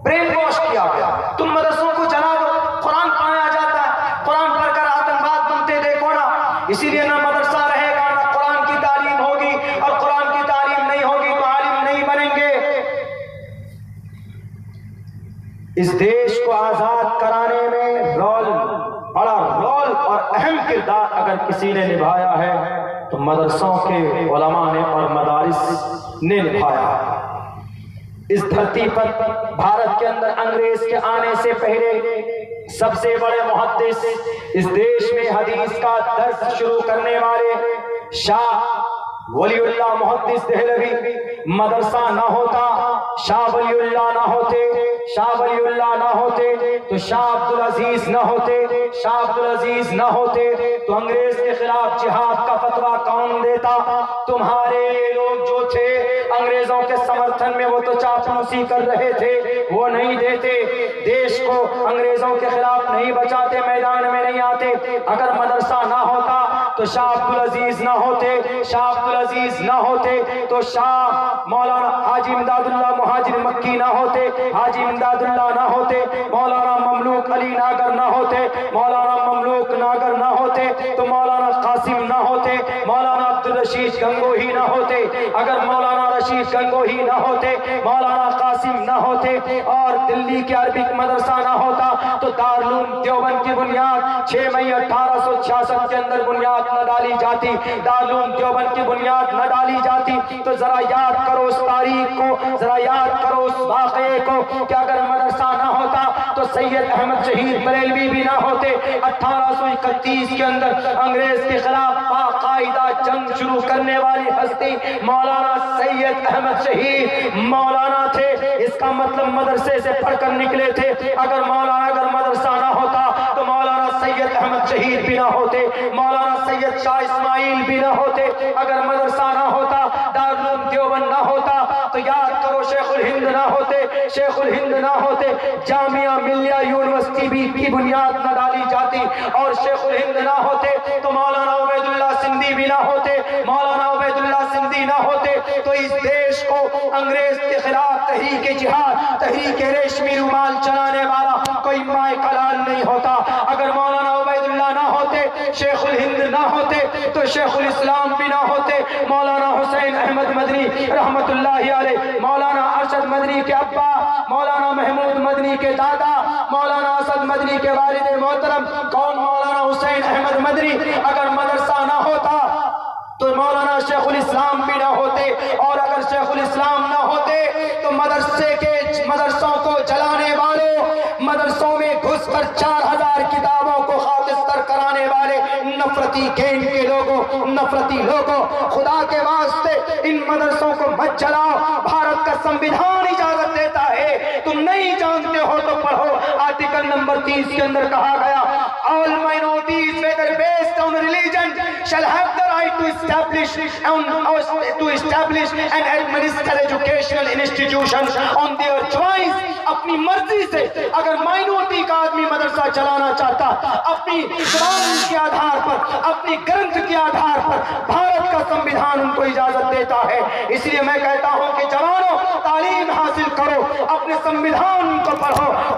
برین واش کیا گیا، تم مدرسوں کو جلا دو، قرآن پڑھایا جاتا ہے، قرآن پڑھ کر آتنکواد بنتے دیکھو نا. اسی لیے نہ مدرسہ رہے گا، نہ قرآن کی تعلیم ہوگی، اور قرآن کی تعلیم نہیں ہوگی تو عالم نہیں بنیں گے. اس دیش کو آزاد کرانے میں بڑا رول اور اہم کردار اگر کسی نے نبھایا ہے تو مدرسوں کے علماء نے اور مدارس نے نبھایا۔ اس دھرتی پر بھارت کے اندر انگریز کے آنے سے پہلے سب سے بڑے محدث، اس دیش میں حدیث کا درس شروع کرنے والے شاہ ولی اللہ محدث دہلوی، مدرسہ نہ ہوتا، شاہ ولی اللہ نہ ہوتے، شاہ ولی اللہ نہ ہوتے تو شاہ عبدالعزیز نہ ہوتے، شاہ عبدالعزیز نہ ہوتے تو انگریز کے خلاف جہاد کا فتویٰ کون دیتا؟ تمہارے لوگ جو تھے انگریزوں کے سمرتھن میں، وہ تو چاپلوسی کر رہے تھے، وہ نہیں دیتے، دیش کو انگریزوں کے خلاف نہیں بچاتے، میدان میں نہیں آتے۔ اگر مدرسہ نہ ہوتا تو شاہ عبدالعزیز نہ ہوتے، شاہ عبدالعزیز نہ ہوتے تو شاہ مولانا حاجی امداد اللہ مہاجر مکی نہ ہوتے، حاجی امداد اللہ نہ ہوتے، مولانا مملوک علی ناگر نہ ہوتے، مولانا مملوک ناگر نہ ہوتے تو مولانا قاسم نہ ہوتے، مولانا عبدالرشید گنگوہی نہ ہوتے، اگر مولانا رشید گنگوہی نہ ہوتے، مولانا قاسم نہ ہوتے اور دلی کے عربک مدرسہ نہ ہوتا تو دارالعلوم دیوبند کی بنیاد 6 مئی 1866 کے اندر بنیاد نہ ڈالی جاتی، دارالعلوم دیوبند کی بنیاد نہ ڈالی جاتی۔ تو ذرا یاد کرو اس تاریخ کو، ذرا یاد کرو اس واقعے کو کہ اگر مدرسہ نہ ہوتا تو سید احمد شہید بریلوی بھی نہ ہوتے۔ 1831 کے اندر انگریز کے خلاف باقاعدہ جنگ شروع کرنے والی ہستی مولانا سید احمد شہید مولانا تھے، اس کا مطلب مدرسے سے پڑھ کر نکلے تھے۔ اگر مدرسہ نہ ہوتا تو مولانا سید احمد شہید بھی نہ ہوتے، مولانا سید شاہ اسماعیل بھی نہ ہوتے، اگر مدرسہ نہ ہوتا، دارالعلوم دیوبند نہ ہوتا تو یاد کرو شیخ الہند نہ ہوتے، شیخ الہند نہ ہوتے، جامعہ ملیہ یونیورسٹی بھی کی بنیاد نہ ڈالی جاتی، اور شیخ الہند نہ ہوتے تو مولانا عبید اللہ سندھی بھی نہ ہوتے، مولانا عبید اللہ سندھی نہ ہوتے تو اس دیش کو انگریز کے خلاف تحریک جہاد، تحریک ریشمی رومال چلانے والا کوئی مائع کلال نہیں ہوتا۔ اگر مولانا عبید اللہ نہ ہوتے، شیخ الہند نہ ہوتے تو شیخ الاسلام بھی نہ ہوتے، مولانا حسین احمد مدنی رحمت اللہ علیہ، مولانا ارشد مدنی کے ابا، مولانا محمود مدنی کے دادا، مولانا اسد مدنی کے والد محترم کون؟ مولانا حسین احمد مدنی۔ اگر مدرسہ نہ ہوتا تو مولانا شیخ الاسلام بھی نہ ہوتے، اور اگر شیخ الاسلام نہ ہوتے تو مدرسوں کو جلانے والوں، مدرسوں میں گھس کر 4000 کتابوں کو خاکستر کرانے والے نفرتی گینگ کے لوگوں، نفرتی لوگوں، خدا کے واسطے ان مدرسوں کو مت جلاؤ۔ بھارت کا سنویدھان اجازت دیتا ہے، تم نہیں جانتے ہو تو پڑھو۔ آرٹیکل نمبر 30 کے اندر کہا گیا all minorities whether based on religion shall have the right to establish and administer educational institutions on their choice۔ اپنی مرضی سے اگر مائنورٹی کا آدمی مدرسہ چلانا چاہتا، اپنی زبان کے آدھار پر، اپنی گرنتھ کے آدھار پر، بھارت کا سنویدھان ان کو اجازت دیتا ہے۔ اس لیے میں کہتا ہوں کہ جوانوں تعلیم حاصل کرو، اپنے سنویدھان کو پڑھو۔